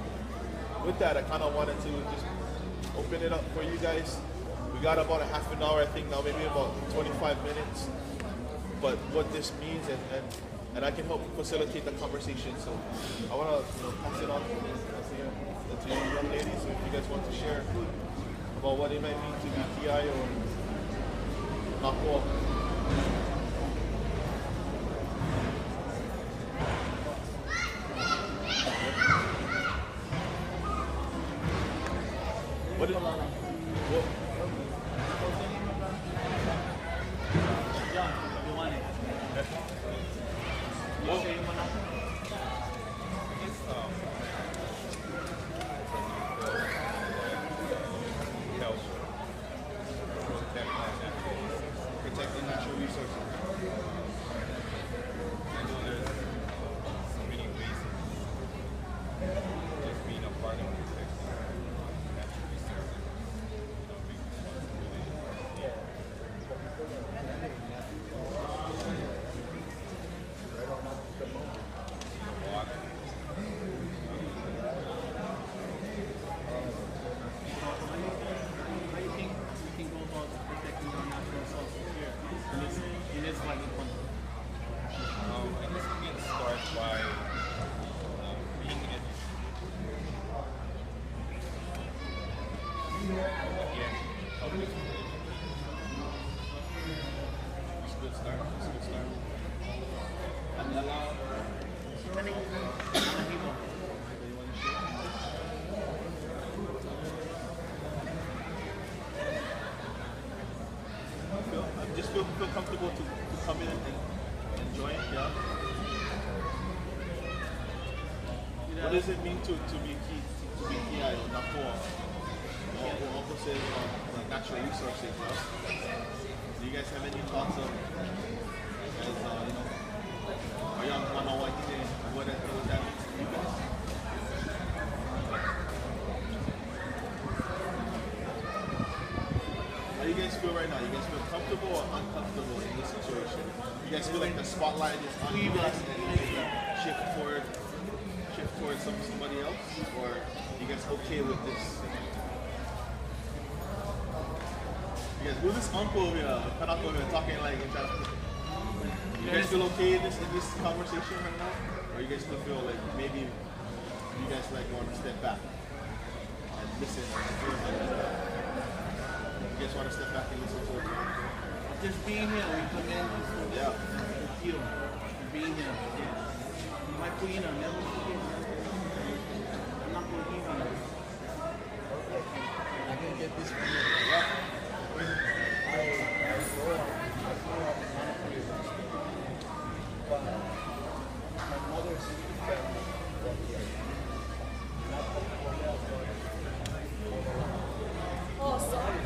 with that, I kind of wanted to just open it up for you guys. We got about a half an hour, I think now, maybe about 25 minutes. But what this means, and I can help facilitate the conversation. So I want to pass it on to you young ladies. So if you guys want to share about what it might mean to be TI or Nakoa. What is protecting natural resources. I know there's so many ways of just being a part of protecting natural resources. Just feel comfortable to come in and join, yeah. What does it mean to be TI or Nakoa? Or officers of natural resources, yeah? Do you guys have any thoughts of, as a young Manawa here, what that means to you guys? How do you guys feel right now? You guys feel comfortable or uncomfortable in this situation? You guys feel like the spotlight is on you guys and you maybe shift towards somebody else? Or you guys okay with this? You guys, who's this uncle over here? Kanako over here talking like in Japanese. You guys feel okay in this conversation right now? Or you guys still feel like maybe you guys like want to step back and listen and you guys want to step back and listen to it? Just being here, we commend you. Yeah. Thank you for being here. My queen, I'll never forget you. I'm not going to leave you. I can get this from you. Yeah. I grow up but my mother's family from here. Not Papakōlea, Oh, sorry.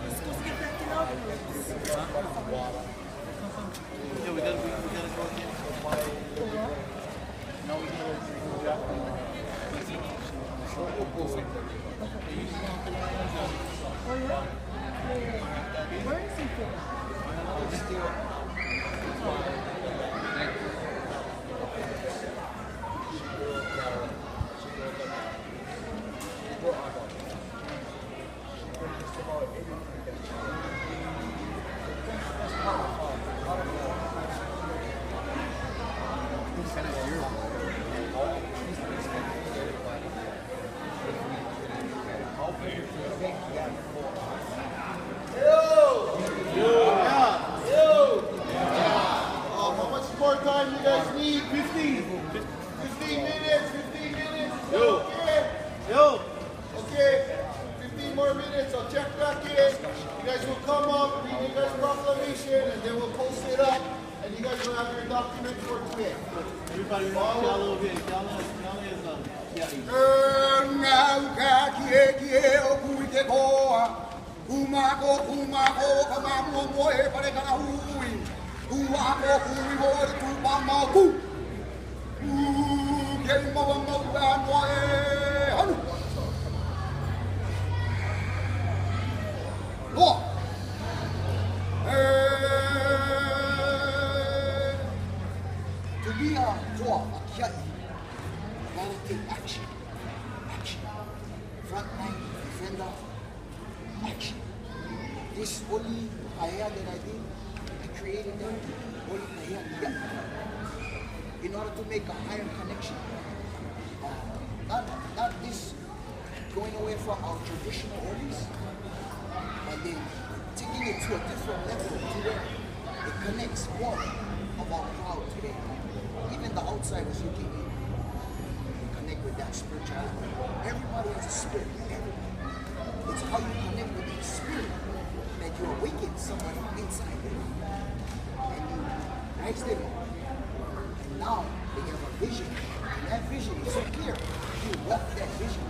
Let's go get back in our rooms. document for today. Everybody walk a little bit. Y'all is to be a kiai, gotta take action. Action. Frontline defender. Action. This holy kaya that I did, I created them. Holy kaya. In order to make a higher connection. Not this going away from our traditional holies, but then taking it to a different level to where it connects more of our crowd today. Even the outsiders looking in, connect with that spirituality. Everybody has a spirit. Everybody. It's how you connect with that spirit that you awaken somebody inside them. And you rise them up. And now they have a vision. And that vision is so clear. You walk that vision.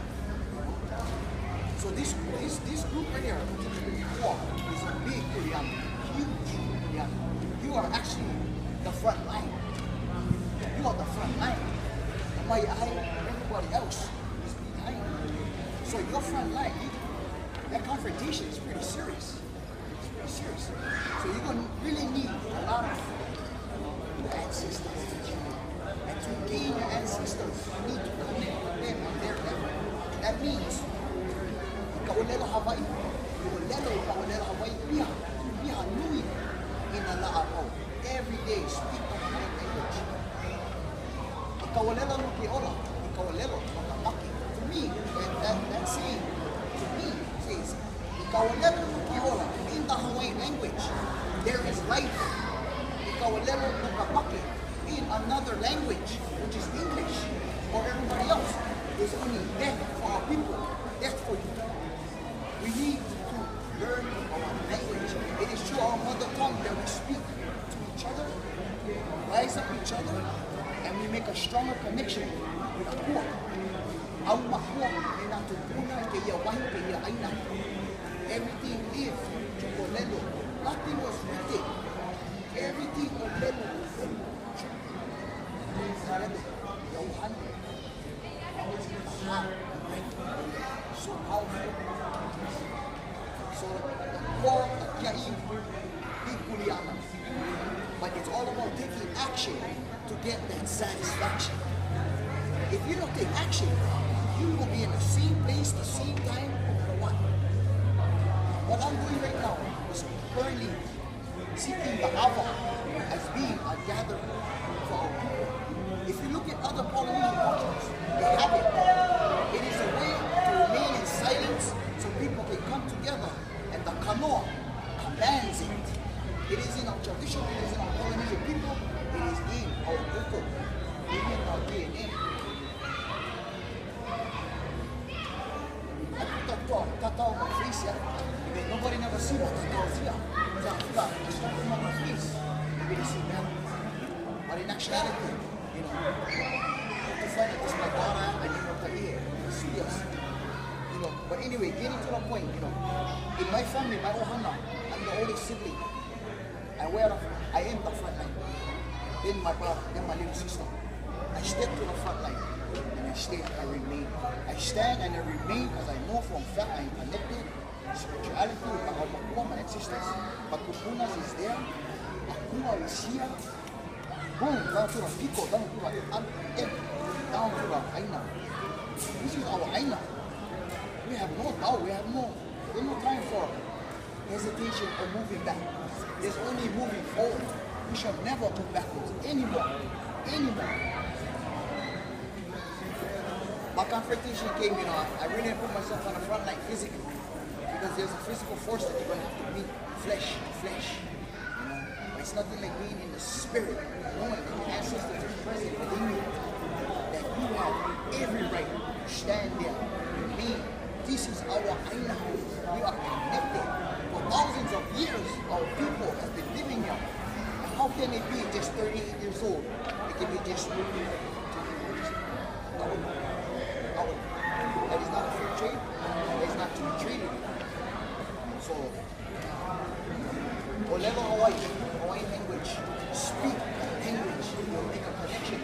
So this group right here, is a big Kuleana, huge Kuleana. You are actually the front line. You are the front line. Everybody else is behind. So your front line, that confrontation is pretty serious. It's pretty serious. So you're going to really need a lot of the ancestors to you. And to gain your ancestors, you need to connect with them on their level. That means, Ikaulelo Hawaii, Ikaulelo Hawaii, Miha Nui, in a La'apau. Every day, speak the Hawaiian language. Ikaulelo Nuki'ola, Ikaulelo Makamaki. To me, that saying, to me, says, Ikaulelo Nuki'ola, in the Hawaiian language, there is life. Ikaulelo Makamaki, in another language, which is English, or everybody else, is only death for our people, death for you. We need to learn our language. It is through our mother tongue that we speak to each other, rise up each other, and we make a stronger connection with our poor. Everything lived to Kolelo. Nothing was written. Everything Kolelo was written. So powerful. So the core of Kiai, big Kuleana. But it's all about taking action to get that satisfaction. If you don't take action, you will be in the same place, the same time, for what? What I'm doing right now is currently seeking the Ava as being a gathering for our people. If you look at other Polynesian cultures, they have it. It is a way to remain in silence so people can come together, and the kanoa commands it. It is in our tradition, it is in our Polynesian people, it is in our koko, it is in our DNA. I put that tatao on my face here, because nobody never see my tatao's here. So I put that just on my face, maybe they see better. But in actuality, you know, to find it, this is my daughter, I need her to hear, see us. You know, but anyway, getting to the point, you know, in my family, my ohana, I'm the oldest sibling. I am the front line. Then my brother, then my little sister. I step to the front line, and I stay, I remain. I stand and I remain because I know for a fact I'm connected. Spirituality with my ancestors. Pakupunas is there. Akuma is here. Boom, down to the Pico, down to the down to the Āina. This is our Āina. We have no doubt, there's no time for hesitation or moving back. There's only moving forward. We shall never move backwards anymore. My confrontation came, you know, I really put myself on the front line physically. Because there's a physical force that you're going to have to meet, flesh to flesh. You know? But it's nothing like being in the spirit, knowing that your ancestors are present within you. That you have every right to stand there and be. This is our Āina. We are connected. For thousands of years, our people have been living here. And how can it be just 38 years old? It can be just that is not a fair trade. That is not to be traded. So, Olelo Hawaiian language, speak language, you'll make a connection.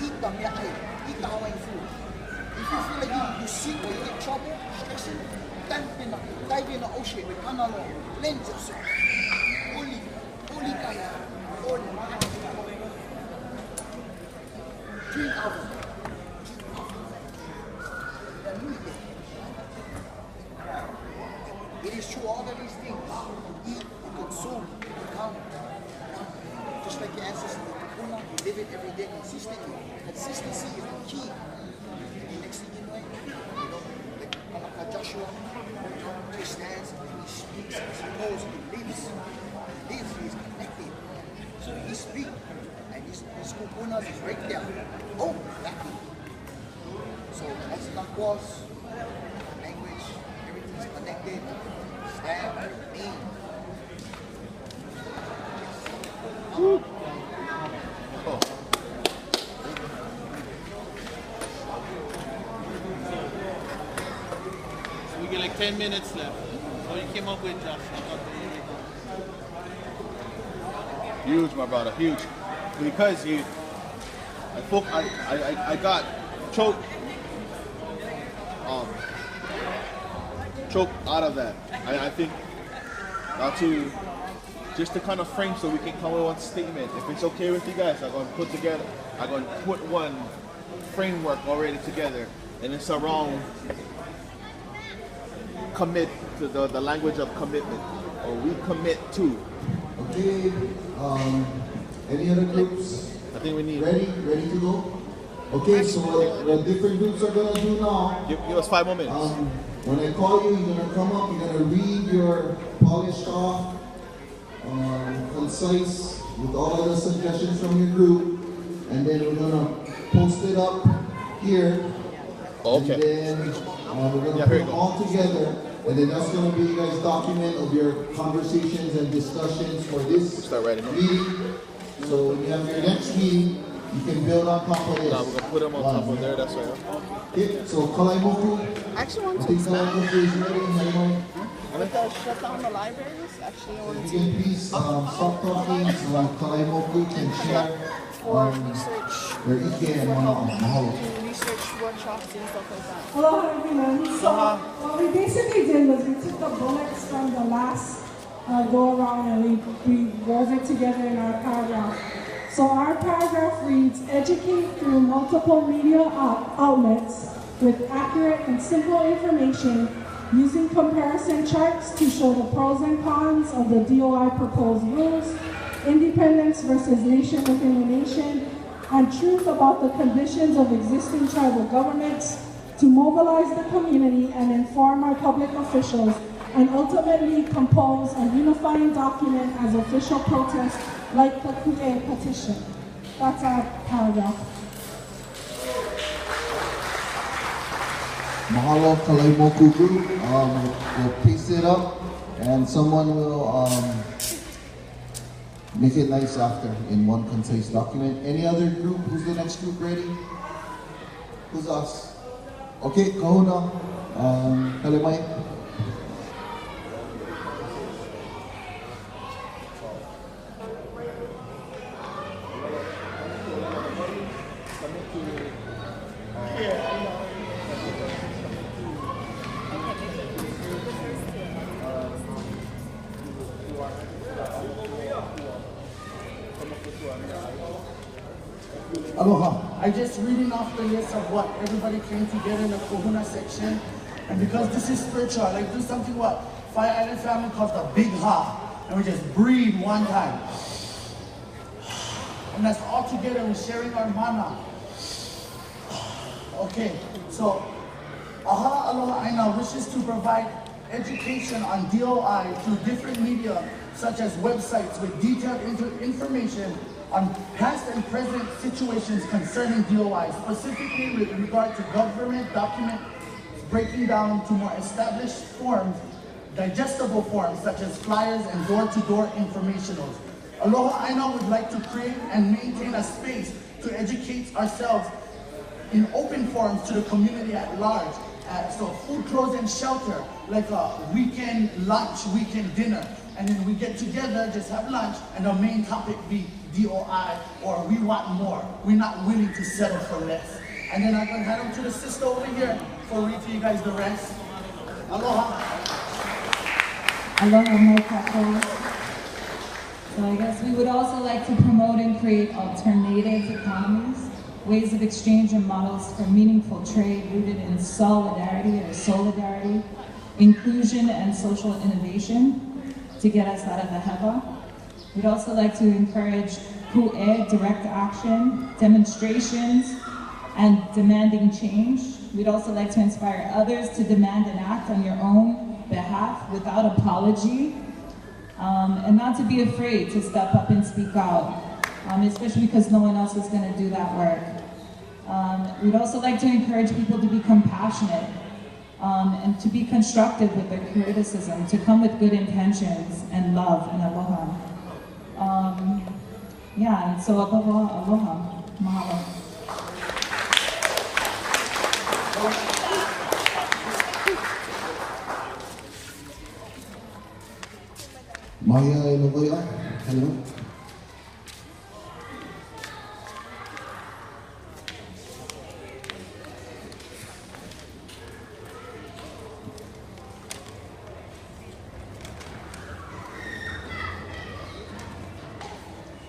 Eat the miyake, eat the Hawaiian food. If you feel like you sick or you get trouble, stressing, dive in the ocean with kanalo, lens yourself. Uli kaya, drink alcohol. It is true, all of these things, you eat, you consume, you count. Just like your ancestors, you live it every day consistently. Consistency is the key. Next thing you know, like Joshua, he stands, he speaks, he knows, he lives, he's connected. So he speaks, and his kupunas is right there. Oh, that thing. So that's Nakwas, language, everything's connected. Stand, me. Oh. So we get like 10 minutes left. So you came up with, Josh? Huge, my brother, huge. Because I got choked out of that. I think just to kind of frame so we can come with one statement. If it's okay with you guys, I'm going to put one framework already together, and it's around commit to the language of commitment, or we commit to. Okay, any other groups? I think we need. Ready to go? Okay, so what different groups are gonna do now? Give us 5 more minutes. When I call you, you're gonna come up, you're gonna read your polished off, concise, with all of the suggestions from your group, and then we're gonna post it up here. Okay. And then we're gonna put them all together, and then that's gonna be you guys' document of your conversations and discussions for this meeting. So when you have your next meeting, you can build on top of this. Nah, we're gonna put them on top of there. That's right. Okay, so Kalaimoku. I actually want to Kalaimoku is ready. With the shut down the libraries, actually I want You to can please stop talking so Kalaimoku can share for research, their Ike and Mahalo. research workshops and stuff like that. Hello everyone. So what we basically did was we took the bullets from the last go around and we wove it together in our paragraph. So our paragraph reads, educate through multiple media outlets with accurate and simple information using comparison charts to show the pros and cons of the DOI proposed rules, independence versus nation within a nation, and truth about the conditions of existing tribal governments to mobilize the community and inform our public officials and ultimately compose a unifying document as official protest like the Ku'e petition. That's our paragraph. Mahalo Kalaimoku group. We'll paste it up and someone will make it nice after in one concise document. Any other group? Who's the next group ready? Who's us? Okay, Kahuna, Kalimai. Aloha. I'm just reading off the list of what everybody came together in the Kohuna section. And because this is spiritual, I like do something what Fire Island family calls the big ha. And we just breathe one time. And that's all together, we're sharing our mana. Okay, so Aloha Āina wishes to provide education on DOI through different media, such as websites with detailed information on past and present situations concerning DOI, specifically with regard to government documents breaking down to more established forms, digestible forms such as flyers and door-to-door informationals. Aloha Āina would like to create and maintain a space to educate ourselves in open forums to the community at large. So food, clothes, and shelter, like a weekend lunch, weekend dinner. And then we get together, just have lunch, and the main topic be DOI, or we want more. We're not willing to settle for less. And then I'm gonna hand them to the sister over here for read to you guys the rest. Aloha. Aloha Papakōlea. So I guess we would also like to promote and create alternative economies, ways of exchange and models for meaningful trade rooted in solidarity, inclusion, and social innovation to get us out of the heva. We'd also like to encourage ku'e, direct action, demonstrations, and demanding change. We'd also like to inspire others to demand and act on your own behalf without apology, and not to be afraid to step up and speak out, especially because no one else is going to do that work. We'd also like to encourage people to be compassionate and to be constructive with their criticism, to come with good intentions and love and aloha. Yeah, and so aloha, mahalo. Maya Aloha, hello.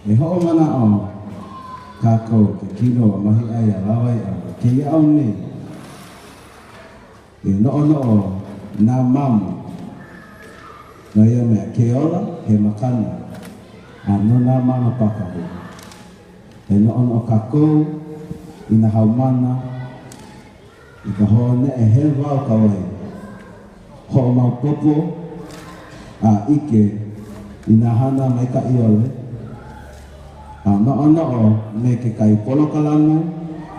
E ho mana o kako ke kino mahi ai lawai a ke iau nei e no na mamu no ia mea ke ola he makana a no na mana pakahu e no kako i na haumana i ka ho ne e he wau kawai ho mau popo a ike i na hana mai ka iole no me ke kai polo kalamu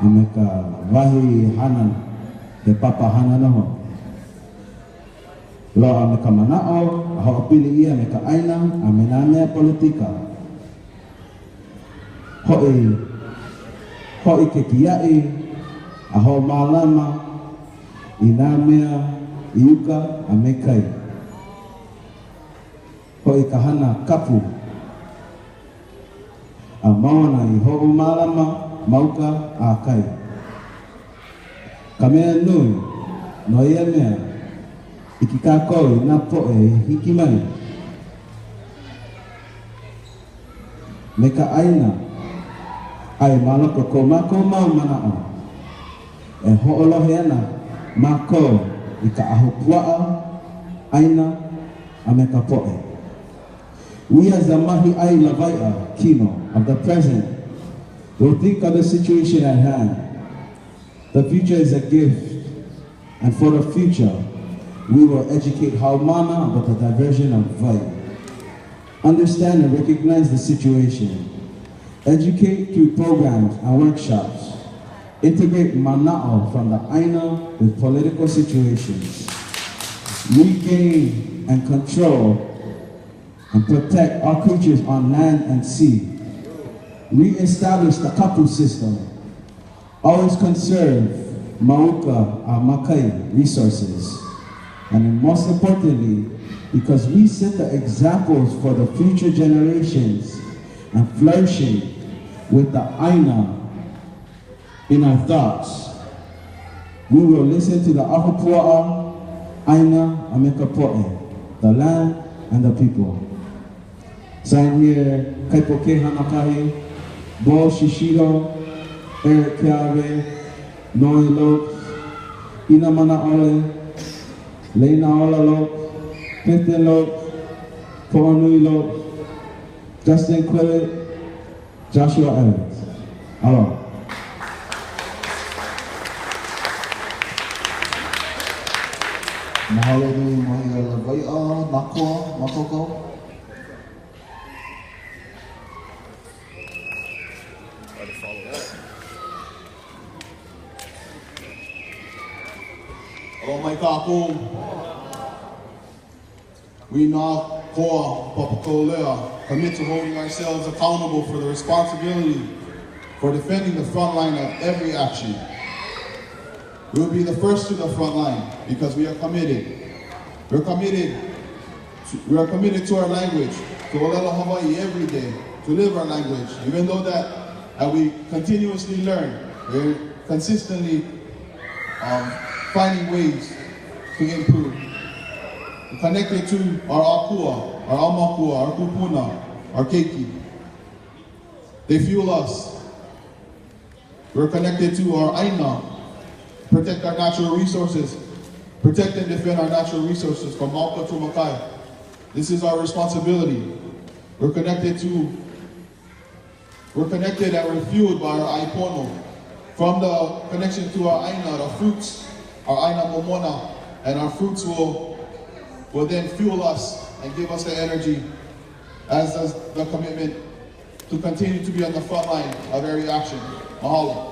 me ka wahi hanan he papa hanan ho lo me ka manao ho pili ia me ka aina me na mea politika ho i ke kiai ho malama i na mea iuka me kai ho i ka hana kapu a maona i ho'o malama mauka a kai. Ka mea nui, no ia mea, i ki kākou i nā poe hiki mai. Me ka aina, ai malaka ko mako mau manao. E ho'olohe ana, mako i ka aho pua'a, aina, a me ka poe. We as the mahi ai lawai'a kino of the present will think of the situation at hand. The future is a gift, and for the future, we will educate haumana about the diversion of vai. Understand and recognize the situation. Educate through programs and workshops. Integrate mana'o from the aina with political situations. Regain and control and protect our creatures on land and sea. Re-establish the kapu system. Always conserve mauka, our makai resources. And most importantly, because we set the examples for the future generations and flourishing with the aina in our thoughts, we will listen to the ahupua'a, aina, amekapo'e, the land and the people. Sign here, Kaipoke Hanakahi, Bo Shishiro, Eric Kiawe, Noi Lopes, Ina Mana Ole, Leina Ola Lopes, Clifton Lopes, Po'onui Lopes, Justin Quillett, Joshua Evans. Aloha. Mahalo nui mai a lawai'a, nakoa, makoko. O mai tākou, we knock Koa, Papakōlea, commit to holding ourselves accountable for the responsibility for defending the front line of every action. We will be the first to the front line because we are committed. We are committed to our language, to Olelo Hawaii every day, to live our language, even though that we continuously learn. We're consistently finding ways to improve. We're connected to our akua, our amakua, our kupuna, our keiki. They fuel us. We're connected to our aina, protect our natural resources, protect and defend our natural resources from Mauka to Makai. This is our responsibility. We're connected and we're fueled by our aipono. From the connection to our aina, the fruits, our aina momona, and our fruits will then fuel us and give us the energy, as does the commitment to continue to be on the front line of every action. Mahalo.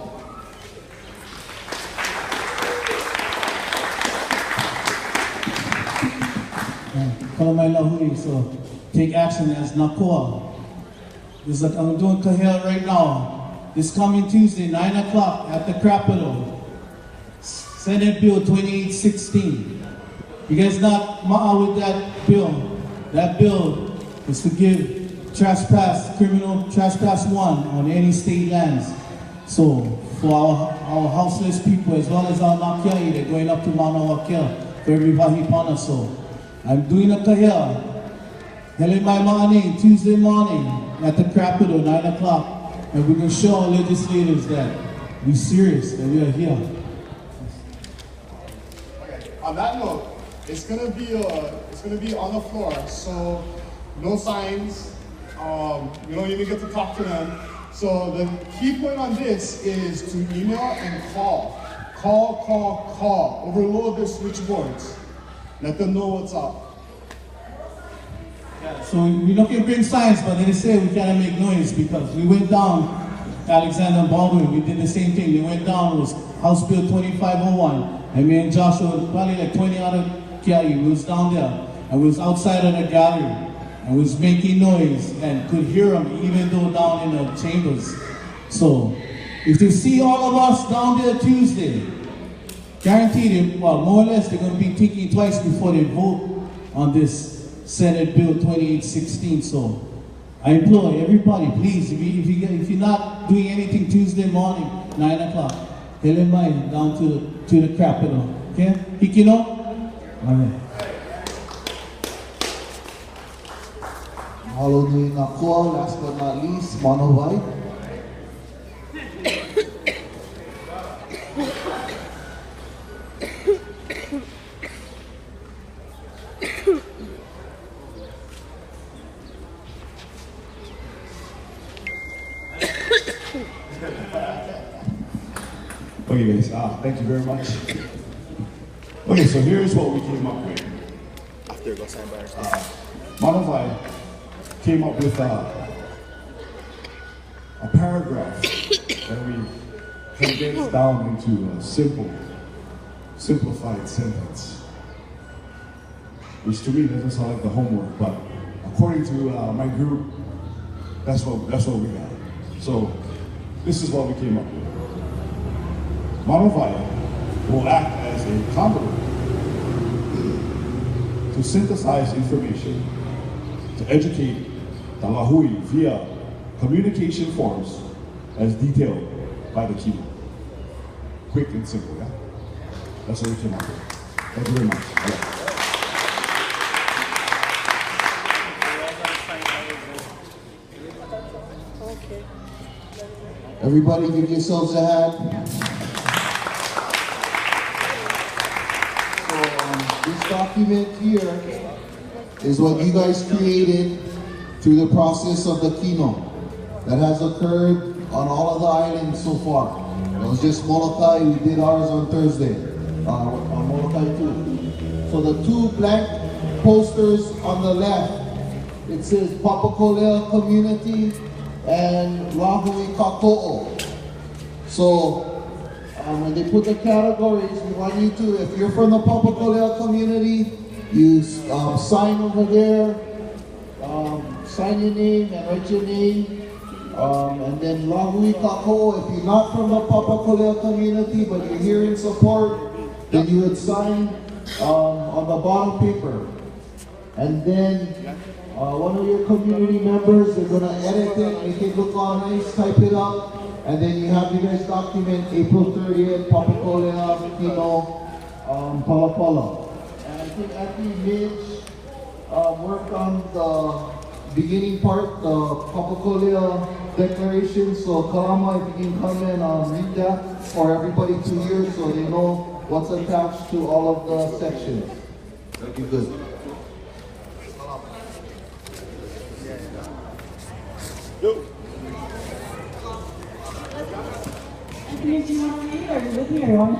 So take action as Nakoa. I'm doing Kahea right now. This coming Tuesday, 9 o'clock at the Capitol. Senate Bill 2816. You guys not ma'a with that bill? That bill is to give criminal trespass 1 on any state lands. So for our houseless people as well as our Nakiai, they're going up to Mauna Wakea for everybody Pana. So I'm doing a kahea. Hele mai maani Tuesday morning at the Capitol, 9 o'clock. And we're going to show our legislators that we're serious, that we are here. Okay. On that note, it's gonna be on the floor. So no signs. You don't even get to talk to them. So the key point on this is to email and call. Call. Overload their switchboards. Let them know what's up. Yeah, so we're not going to bring signs, but they say we can't make noise because we went down, Alexander and Baldwin, we did the same thing. They went down, it was House Bill 2501, and me and Joshua, probably like 20 out of Kiai, we was down there, and we was outside of the gallery, and we was making noise, and could hear them even though down in the chambers. So, if you see all of us down there Tuesday, guaranteed, well, more or less, they're going to be thinking twice before they vote on this Senate Bill 2816. So I implore everybody, please, if you're not doing anything Tuesday morning, 9 o'clock, Helemai down to the Capitol. Okay? Hikino? Amen. Mahalo nui ngā koa, last but not least, Manawai. Okay guys, thank you very much. Okay, so here's what we came up with. After go sign by Manawai came up with a paragraph that we condensed down into a simplified sentence. Which to me doesn't sound like the homework, but according to my group, that's what we got. So this is what we came up with. Manawai will act as a conduit to synthesize information, to educate the Lahui via communication forms as detailed by the keynote. Quick and simple, yeah? That's what we came up with. Thank you very much. Okay. Everybody give yourselves a hand. This document here is what you guys created through the process of the keynote that has occurred on all of the islands so far. It was just Molokai, we did ours on Thursday, on Molokai too. So the two blank posters on the left, it says Papakōlea Community and Lahui Kako'o. So when they put the categories, we want you to, if you're from the Papakōlea community, you sign over there sign your name and write your name. And then Lagui Kako, if you're not from the Papakōlea community, but you're here in support, then you would sign on the bottom paper. And then one of your community members, they're gonna edit it, make it look all nice, type it up, and then you have you guys document April 30th, Papakōlea, Palapala. And I think Anthony Midge worked on the beginning part, the Papakōlea declaration. So Kalama, if you can come and read that for everybody to hear so they know what's attached to all of the sections. That'd be good. Anthony, do you want to read or are you with me or what?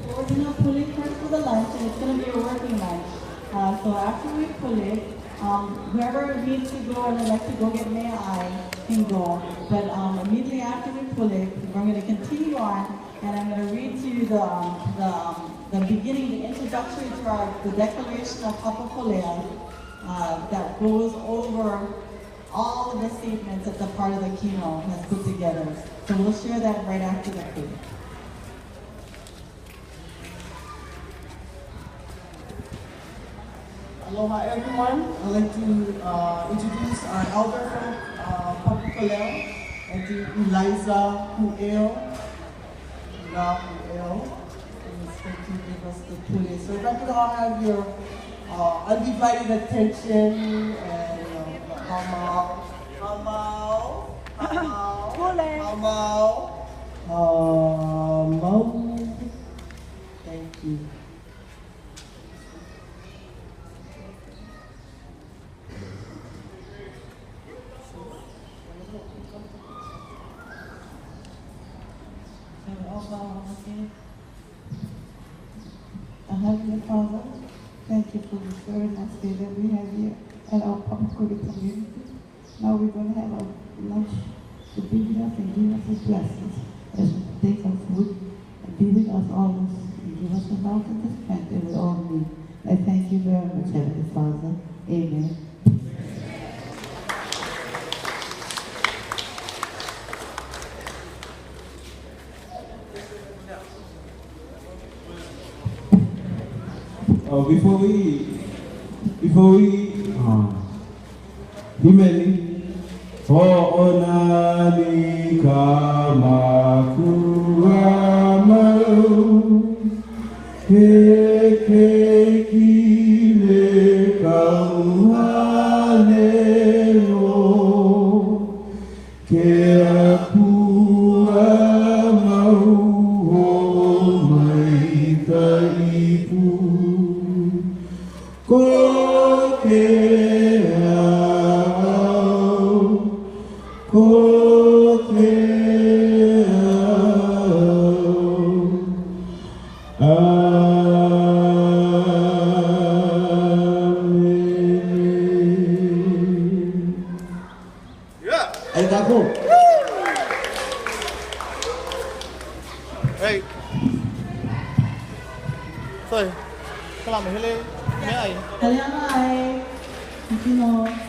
We're going to pull it first for the lunch, and it's going to be a working lunch. So after we pull it, whoever needs to go and would like to go get Mayor I can go. But immediately after we pull it, we're going to continue on, and I'm going to read to you the beginning, the introductory to the Declaration of Papakōlea that goes over all of the statements that the part of the keynote has put together. So we'll share that right after the food. Aloha everyone. I'd like to introduce our elder from Papakōlea, Auntie Eliza Hu'eo. To give us the pule. So if I could all have your undivided attention and hamau, thank you. Heavenly Father, thank you for this very nice day that we have here at our Papakōlea community. Now we're going to have our lunch to be with us and give us His blessings as we take our food and be with us always and give us the health and the strength that we all need. I thank you very much, Heavenly Father. Amen. Before we Himeli Ho'onani Kamakuamau Kekekile Kauhalelo Keakuamau Ho'maitaipu Hey. Sorry. Kalama, hele. May I? Aloha Āina.